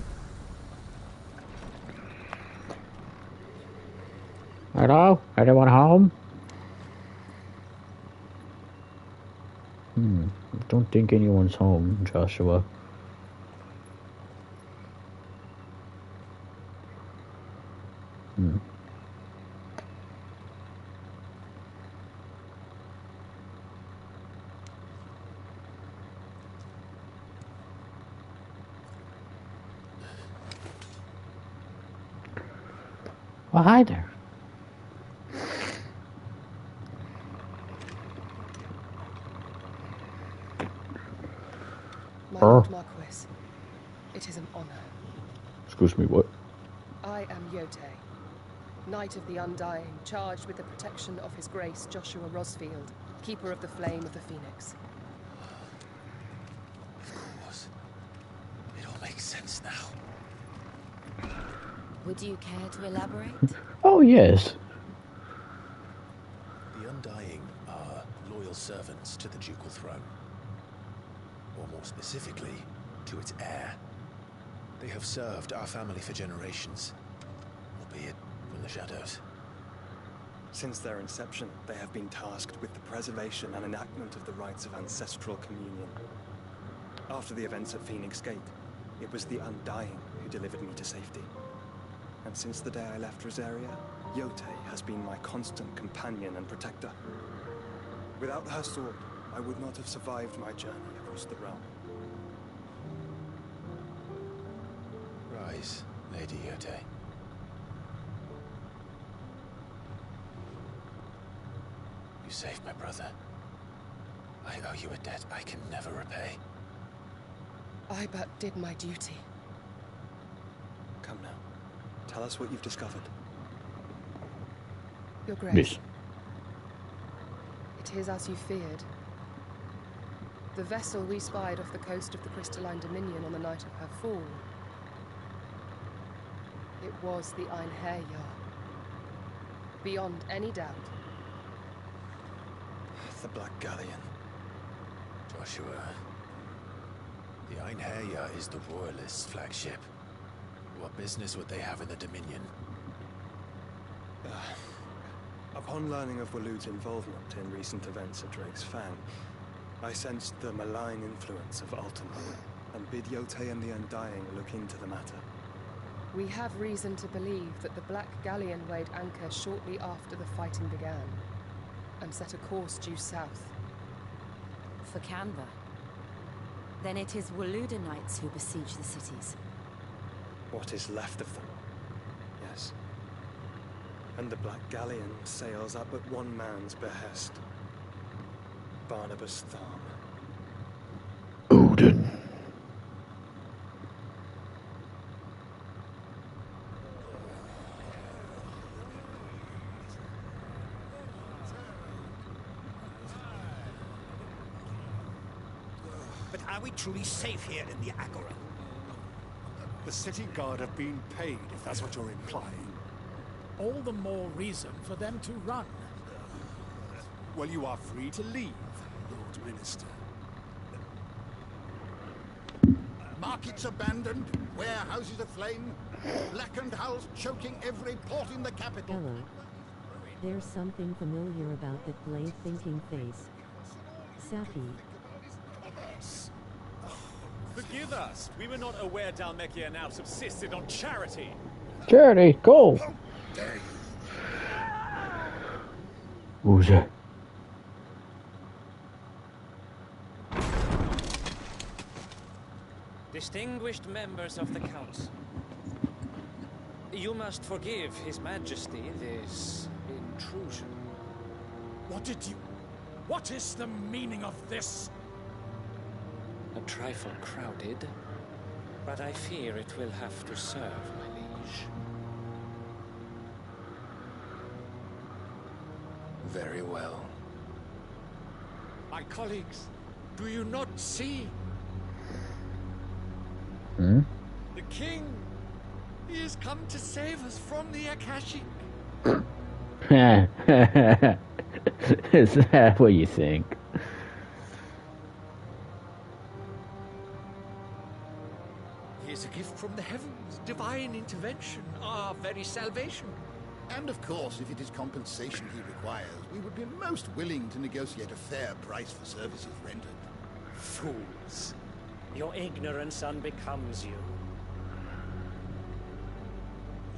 Hello? Anyone home? I don't think anyone's home, Joshua. Well, hi there. My Lord Marquis, it is an honor. Excuse me, what? I am Yote, Knight of the Undying, charged with the protection of His Grace Joshua Rosfield, Keeper of the Flame of the Phoenix. Of course. It all makes sense now. Would you care to elaborate? Oh, yes. The Undying are loyal servants to the ducal throne. Or more specifically, to its heir. They have served our family for generations, albeit from the shadows. Since their inception, they have been tasked with the preservation and enactment of the rites of ancestral communion. After the events at Phoenix Gate, it was the Undying who delivered me to safety. And since the day I left Rosaria, Yotei has been my constant companion and protector. Without her sword, I would not have survived my journey across the realm. Rise, Lady Yotei. You saved my brother. I owe you a debt I can never repay. I but did my duty. Come now. Tell us what you've discovered. Your Grace. It is as you feared. The vessel we spied off the coast of the Crystalline Dominion on the night of her fall. It was the Einherjar. Beyond any doubt. The Black Galleon. Joshua. The Einherjar is the Royalists' flagship. What business would they have in the Dominion? Upon learning of Waloed's involvement in recent events at Drake's Fang, I sensed the malign influence of Altenburg and bid Yotei and the Undying look into the matter. We have reason to believe that the Black Galleon weighed anchor shortly after the fighting began, and set a course due south. For Canva. Then it is Waloedanites who besiege the cities. What is left of them? Yes. And the Black Galleon sails up at one man's behest. Barnabas Tharm. Odin. But are we truly safe here in the Agora? The city guard have been paid, if that's what you're implying. All the more reason for them to run. Well, you are free to leave, Lord Minister. Markets abandoned, warehouses aflame, blackened hulls choking every port in the capital. Ella. There's something familiar about that blade thinking face. Safi. Forgive us. We were not aware Dhalmekia now subsisted on charity. Charity, go! Uja. Distinguished members of the Council, you must forgive His Majesty this intrusion. What is the meaning of this? A trifle crowded, but I fear it will have to serve, my liege. Very well. My colleagues, do you not see? Hmm? The king! He has come to save us from the Akashic. Is that what you think? He is a gift from the heavens, divine intervention, our very salvation. And of course, if it is compensation he requires, we would be most willing to negotiate a fair price for services rendered. Fools. Your ignorance unbecomes you.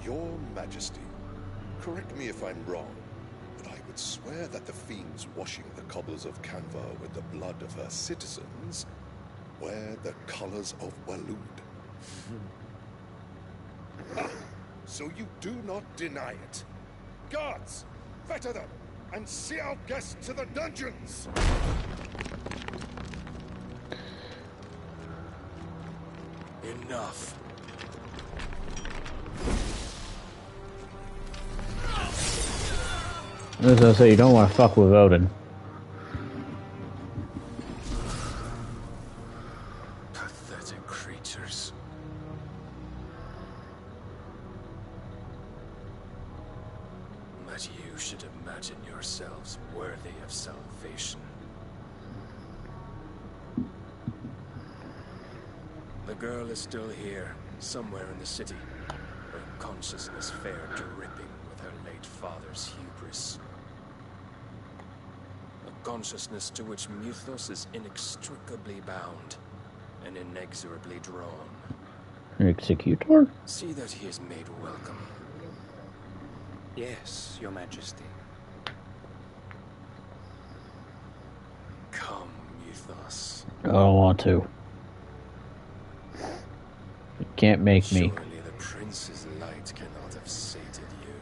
Your Majesty, correct me if I'm wrong, but I would swear that the fiends washing the cobbles of Canva with the blood of her citizens wear the colors of Waloed. So you do not deny it. Guards, fetter them, and see our guests to the dungeons! Enough. As I say, you don't want to fuck with Odin. Pathetic creatures. That you should imagine yourselves worthy of salvation. girl is still here, somewhere in the city, her consciousness fair dripping with her late father's hubris. A consciousness to which Mythos is inextricably bound and inexorably drawn. Executor? See that he is made welcome. Yes, Your Majesty. Come, Mythos. I don't want to. You can't make me. Surely the prince's light cannot have sated you.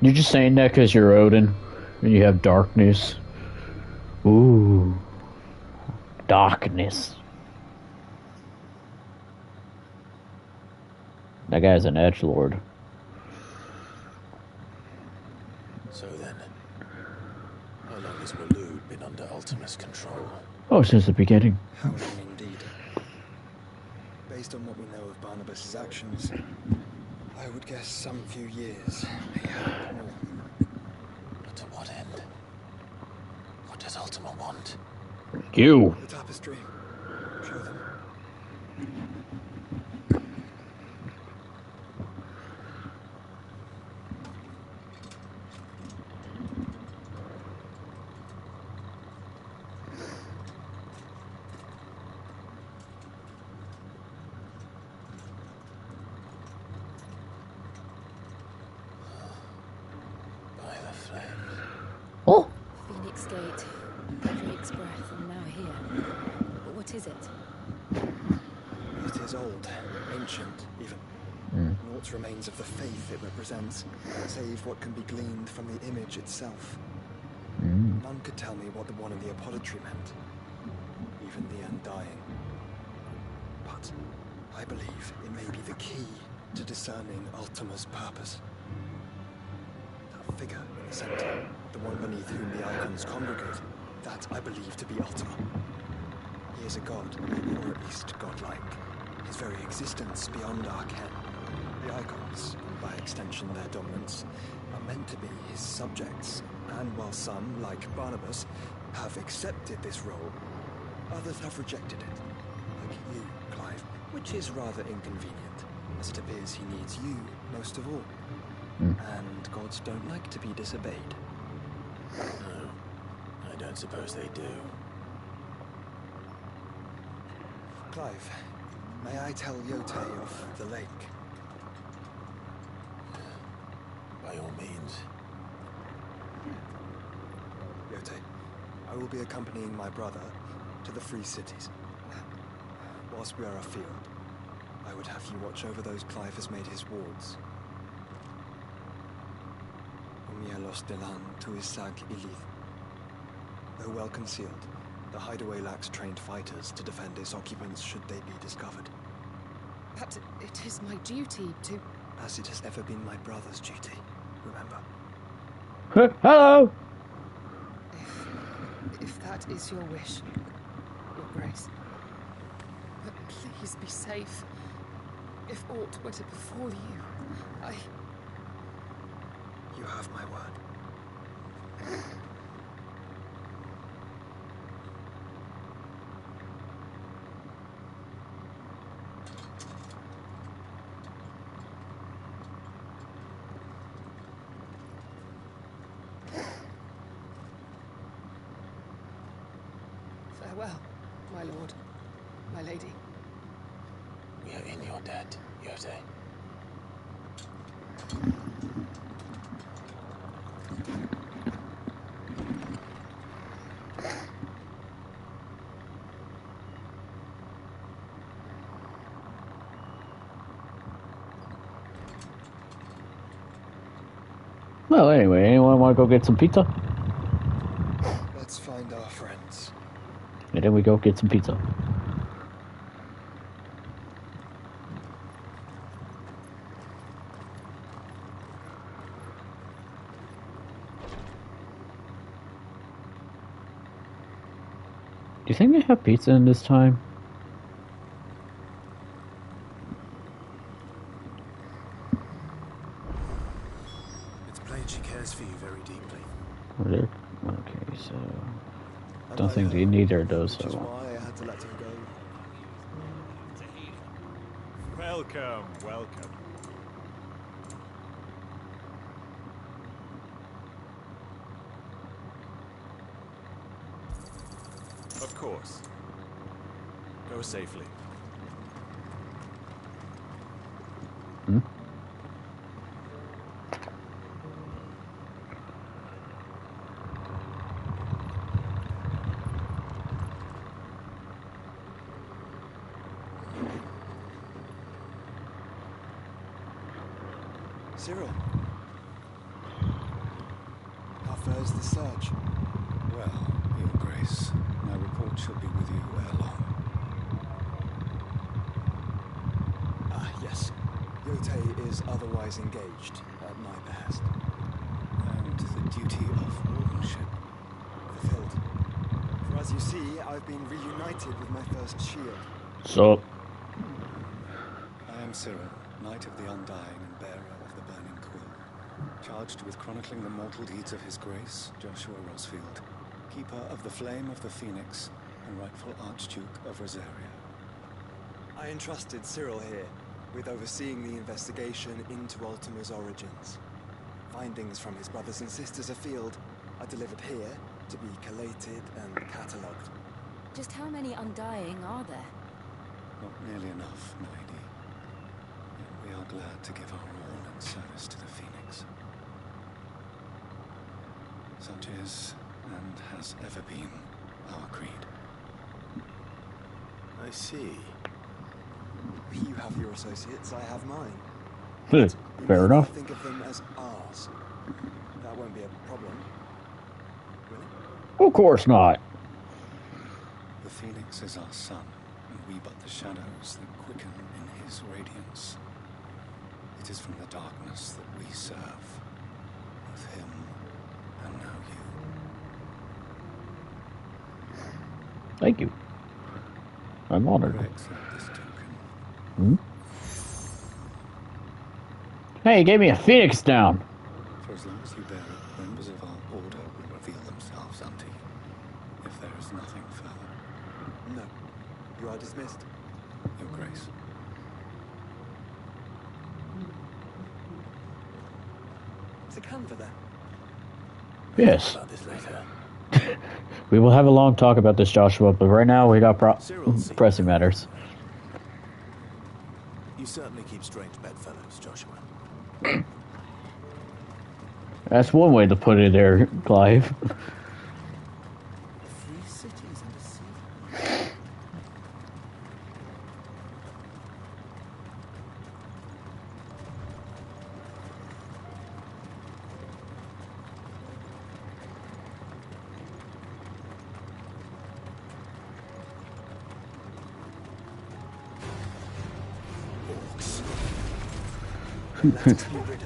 You're just saying that because you're Odin and you have darkness. Ooh. Darkness. That guy's an edgelord. So then, how long has Waloed been under Ultima's control? Oh, since the beginning. How long indeed? Based on what we know of Barnabas's actions, I would guess some few years, maybe more. But to what end? What does Ultima want? You. The tapestry. Show them. Oh. Phoenix Gate, Drake's Breath, and now here. But what is it? It is old, ancient, even. Naught remains of the faith it represents, save what can be gleaned from the image itself. None could tell me what the one in the apothecary meant, even the Undying. But I believe it may be the key to discerning Ultima's purpose. That figure in the center, the one beneath whom the icons congregate, that I believe to be Ultima. He is a god, or at least godlike. His very existence beyond our ken. The icons, and by extension their dominance, are meant to be his subjects, and while some, like Barnabas, have accepted this role, others have rejected it, like you, Clive, which is rather inconvenient, as it appears he needs you most of all. And gods don't like to be disobeyed. No, I don't suppose they do. Clive, may I tell Yotei of the lake? By all means. Yotei, I will be accompanying my brother to the Free Cities. Whilst we are afield, I would have you watch over those Clive has made his wards. Umielos Delan to Isag Ilith. Though well concealed, the hideaway lacks trained fighters to defend its occupants should they be discovered. But it is my duty to... As it has ever been my brother's duty, remember. Hello! If that is your wish, Your Grace. But please be safe. If aught were to befall you, You have my word. Farewell, my lord, my lady. We are in your debt, Yotei. Well, anyway, anyone want to go get some pizza? Let's find our friends. And then we go get some pizza. Do you think they have pizza in this time? It's plain she cares for you very deeply. Or there? Don't think neither does. Which is why I had to let him go. Welcome, welcome. Of course. Go safely. Hmm? Cyril. How fares the search? Well, Your Grace, my report shall be with you ere long. Ah, yes. Yote is otherwise engaged at my behest. And the duty of wardenship fulfilled. For as you see, I've been reunited with my first shield. So. I am Cyril, Knight of the Undying and bearer of the Burning Quill, charged with chronicling the mortal deeds of His Grace, Joshua Rosfield, Keeper of the Flame of the Phoenix and rightful Archduke of Rosaria. I entrusted Cyril here with overseeing the investigation into Ultima's origins. Findings from his brothers and sisters afield are delivered here to be collated and catalogued. Just how many Undying are there? Not nearly enough, milady. Yet we are glad to give our all in service to the Phoenix. Such is, and has ever been, our creed. I see. You have your associates, I have mine. Fair enough. Think of them as ours. That won't be a problem, will it? Of course not. The Phoenix is our sun, and we but the shadows that quicken in his radiance. It is from the darkness that we serve, both him and now you. Thank you. I'm honored. Accept this token. Hmm? Hey, you gave me a phoenix down. For as long as you bear it, members of our order will reveal themselves unto you, if there is nothing further. No. You are dismissed. Your Grace. Is the Canva there? Yes. About this later. We will have a long talk about this, Joshua, but right now we got pressing matters. You certainly keep strange bedfellows, Joshua. That's one way to put it there, Clive. Three cities and a sea.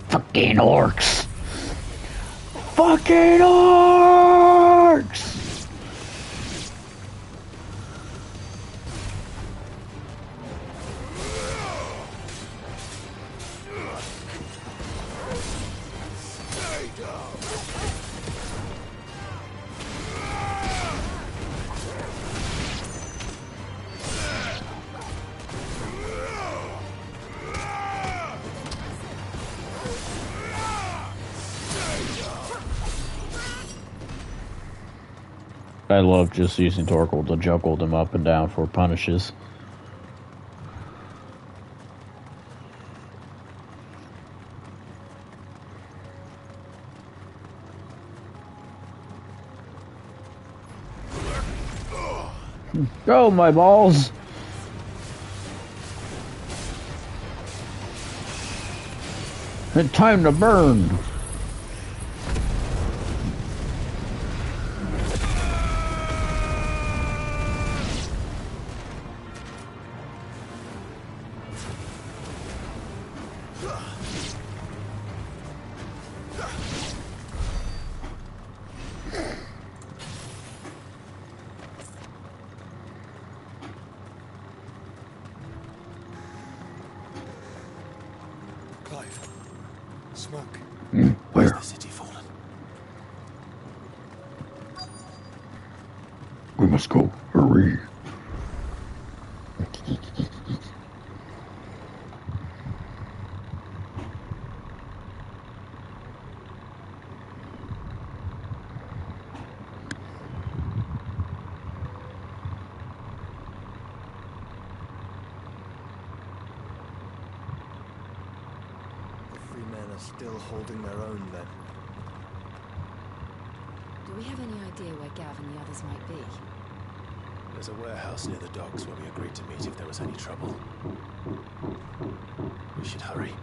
Fucking orcs. Fucking orcs! I love just using Torkoal to juggle them up and down for punishes. Go, my balls! It's time to burn! Clive. Smoke. Where? The city fallen. We must go. Hurry. The free men are still holding their own then. Do we have any idea where Gav and the others might be? There's a warehouse near the docks where we agreed to meet if there was any trouble. We should hurry.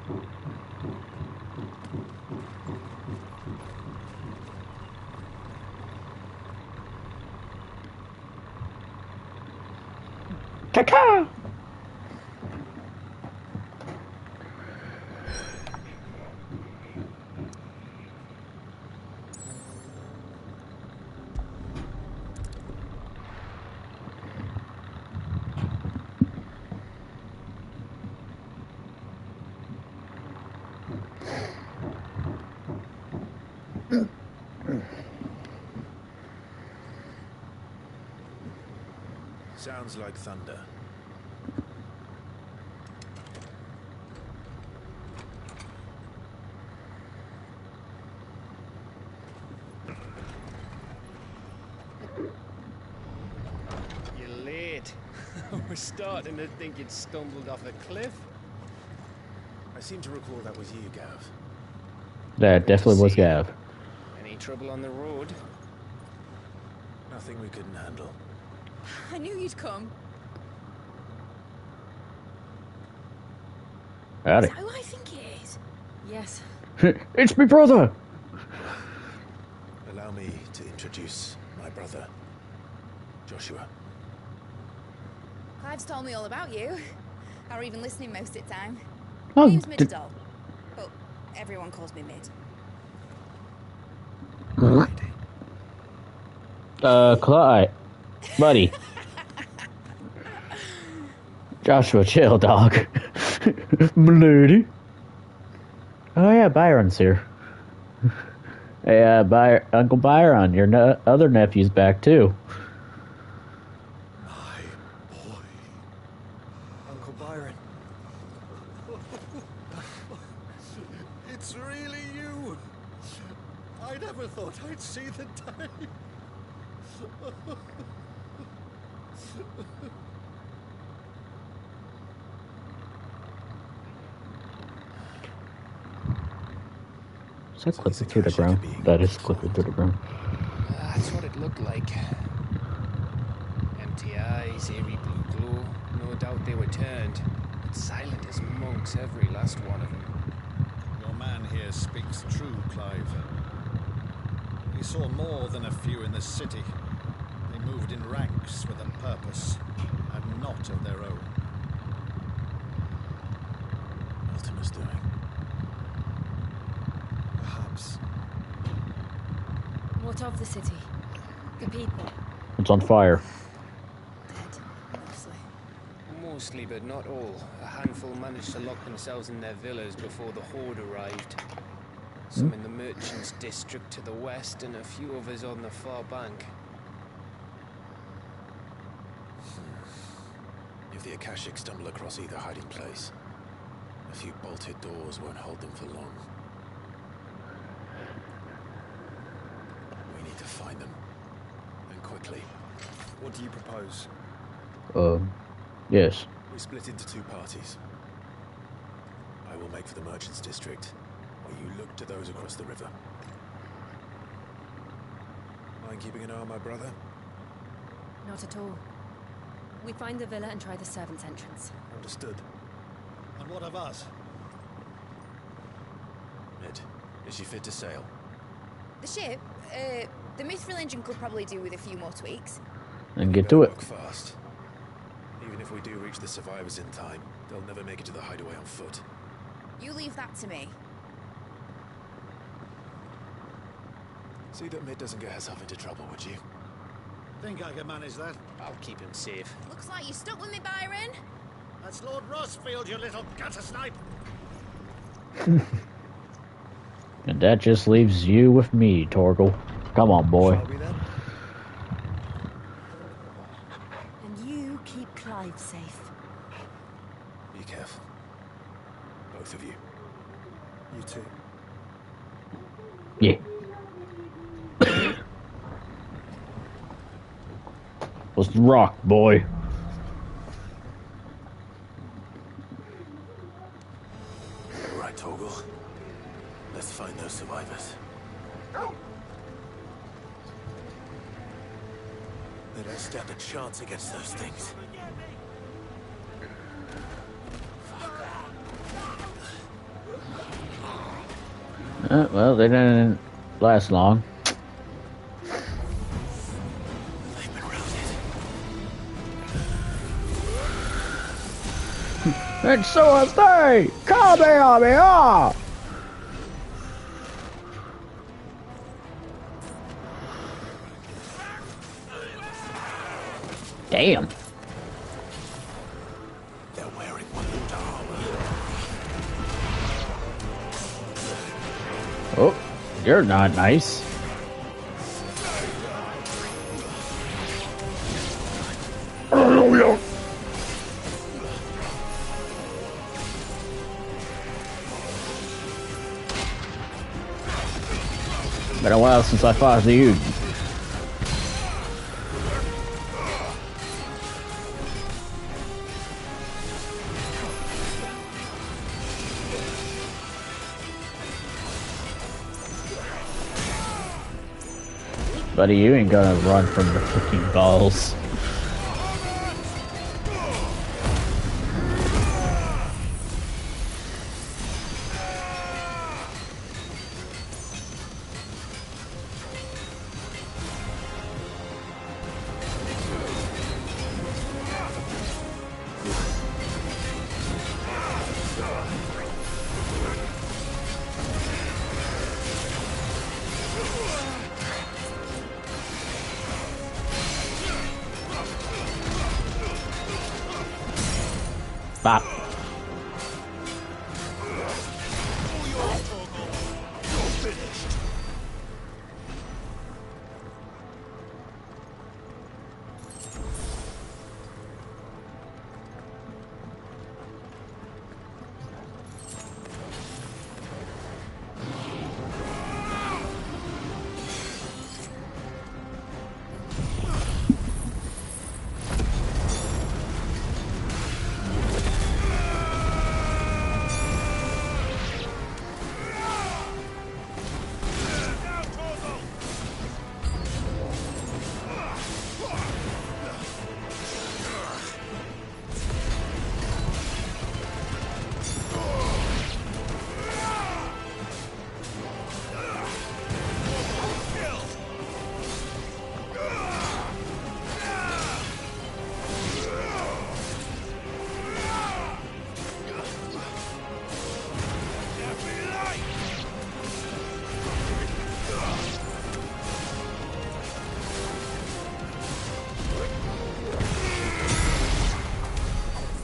Caca! Sounds like thunder. You're late. We're starting to think you'd stumbled off a cliff. I seem to recall that was you, Gav. That definitely was Gav. Any trouble on the road? Nothing we couldn't handle. I knew you'd come. Howdy. Is that who I think it is? Yes. It's my brother! Allow me to introduce my brother, Joshua. Clive's told me all about you. Or even listening most of the time. Oh, My name's Midadol, but everyone calls me Mid. Clyde. Buddy. Joshua, chill, dog. Lady. Oh yeah, Byron's here. Hey, Uncle Byron, your other nephew's back too. Uncle Byron. It's really you. I never thought I'd see the day. Is that clipping through the ground? That is clipping through the ground. That's what it looked like. Empty eyes, eerie blue glow. No doubt they were turned. But silent as monks, every last one of them. Your man here speaks true, Clive. He saw more than a few in the city. They moved in ranks with a purpose, and not of their own. Ultima's doing. Perhaps. What of the city? The people? It's on fire. Mostly, but not all. A handful managed to lock themselves in their villas before the horde arrived. Some in the merchants' district to the west, and a few others on the far bank. If the Akashic stumble across either hiding place, a few bolted doors won't hold them for long. We need to find them, and quickly. What do you propose? Yes. We split into two parties. I will make for the merchants' district, while you look to those across the river. Mind keeping an eye on my brother? Not at all. We find the villa and try the servants' entrance. Understood. And what of us? Mid, is she fit to sail? The ship? The Mithril engine could probably do with a few more tweaks. And get to it. Work fast. Even if we do reach the survivors in time, they'll never make it to the hideaway on foot. You leave that to me. See that Mid doesn't get herself into trouble, would you? Think I can manage that? I'll keep him safe. Looks like you stuck with me, Byron. That's Lord Rossfield, you little gutter snipe. And that just leaves you with me, Torgal. Come on, boy. And you keep Clive safe. Be careful. Both of you. You too. Yeah. What's the rock, boy? All right, Torgal. Let's find those survivors. They don't stand a chance against those things. Well, they didn't last long. And so are they! Kamehameha! Damn. They're wearing wound armor. Oh, you're not nice. Been a while since I fought you. Buddy, you ain't gonna run from the fucking balls. Bop.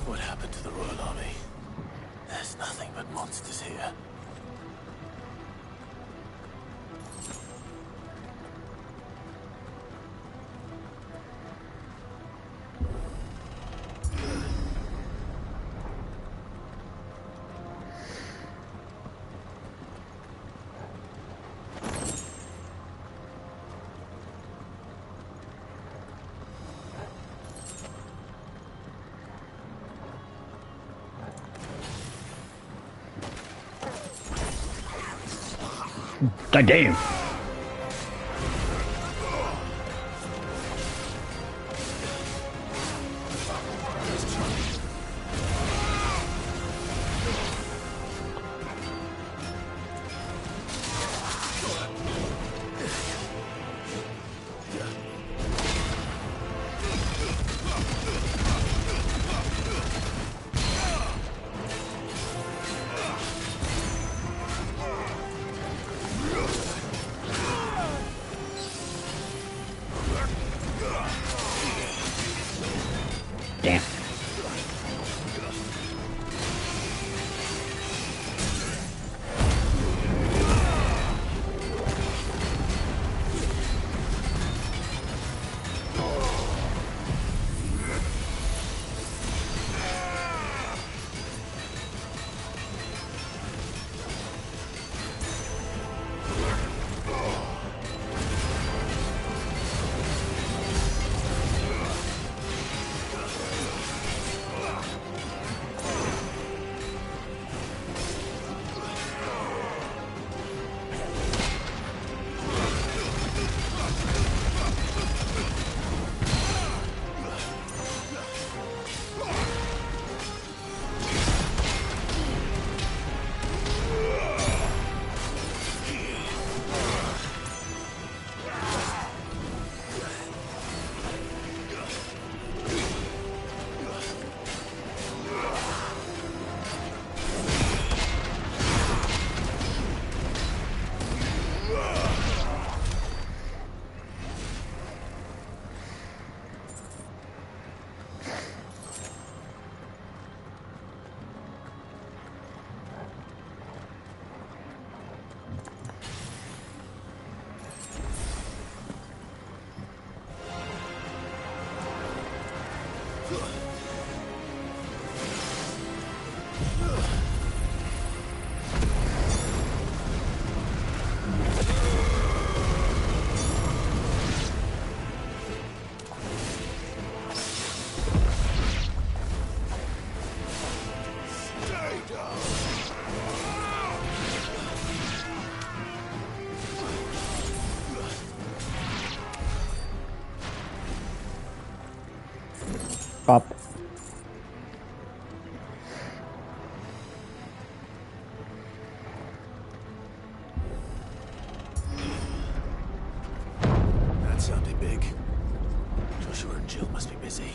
What happened to the Royal Army? There's nothing but monsters here. God damn. Damn. Up. That sounded big. Joshua and Jill must be busy.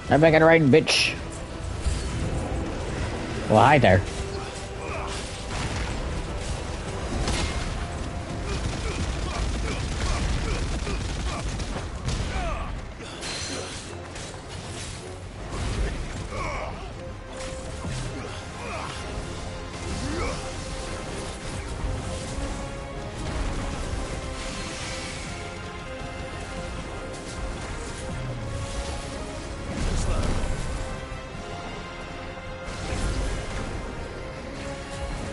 I'm back at riding, bitch. Well, hi there.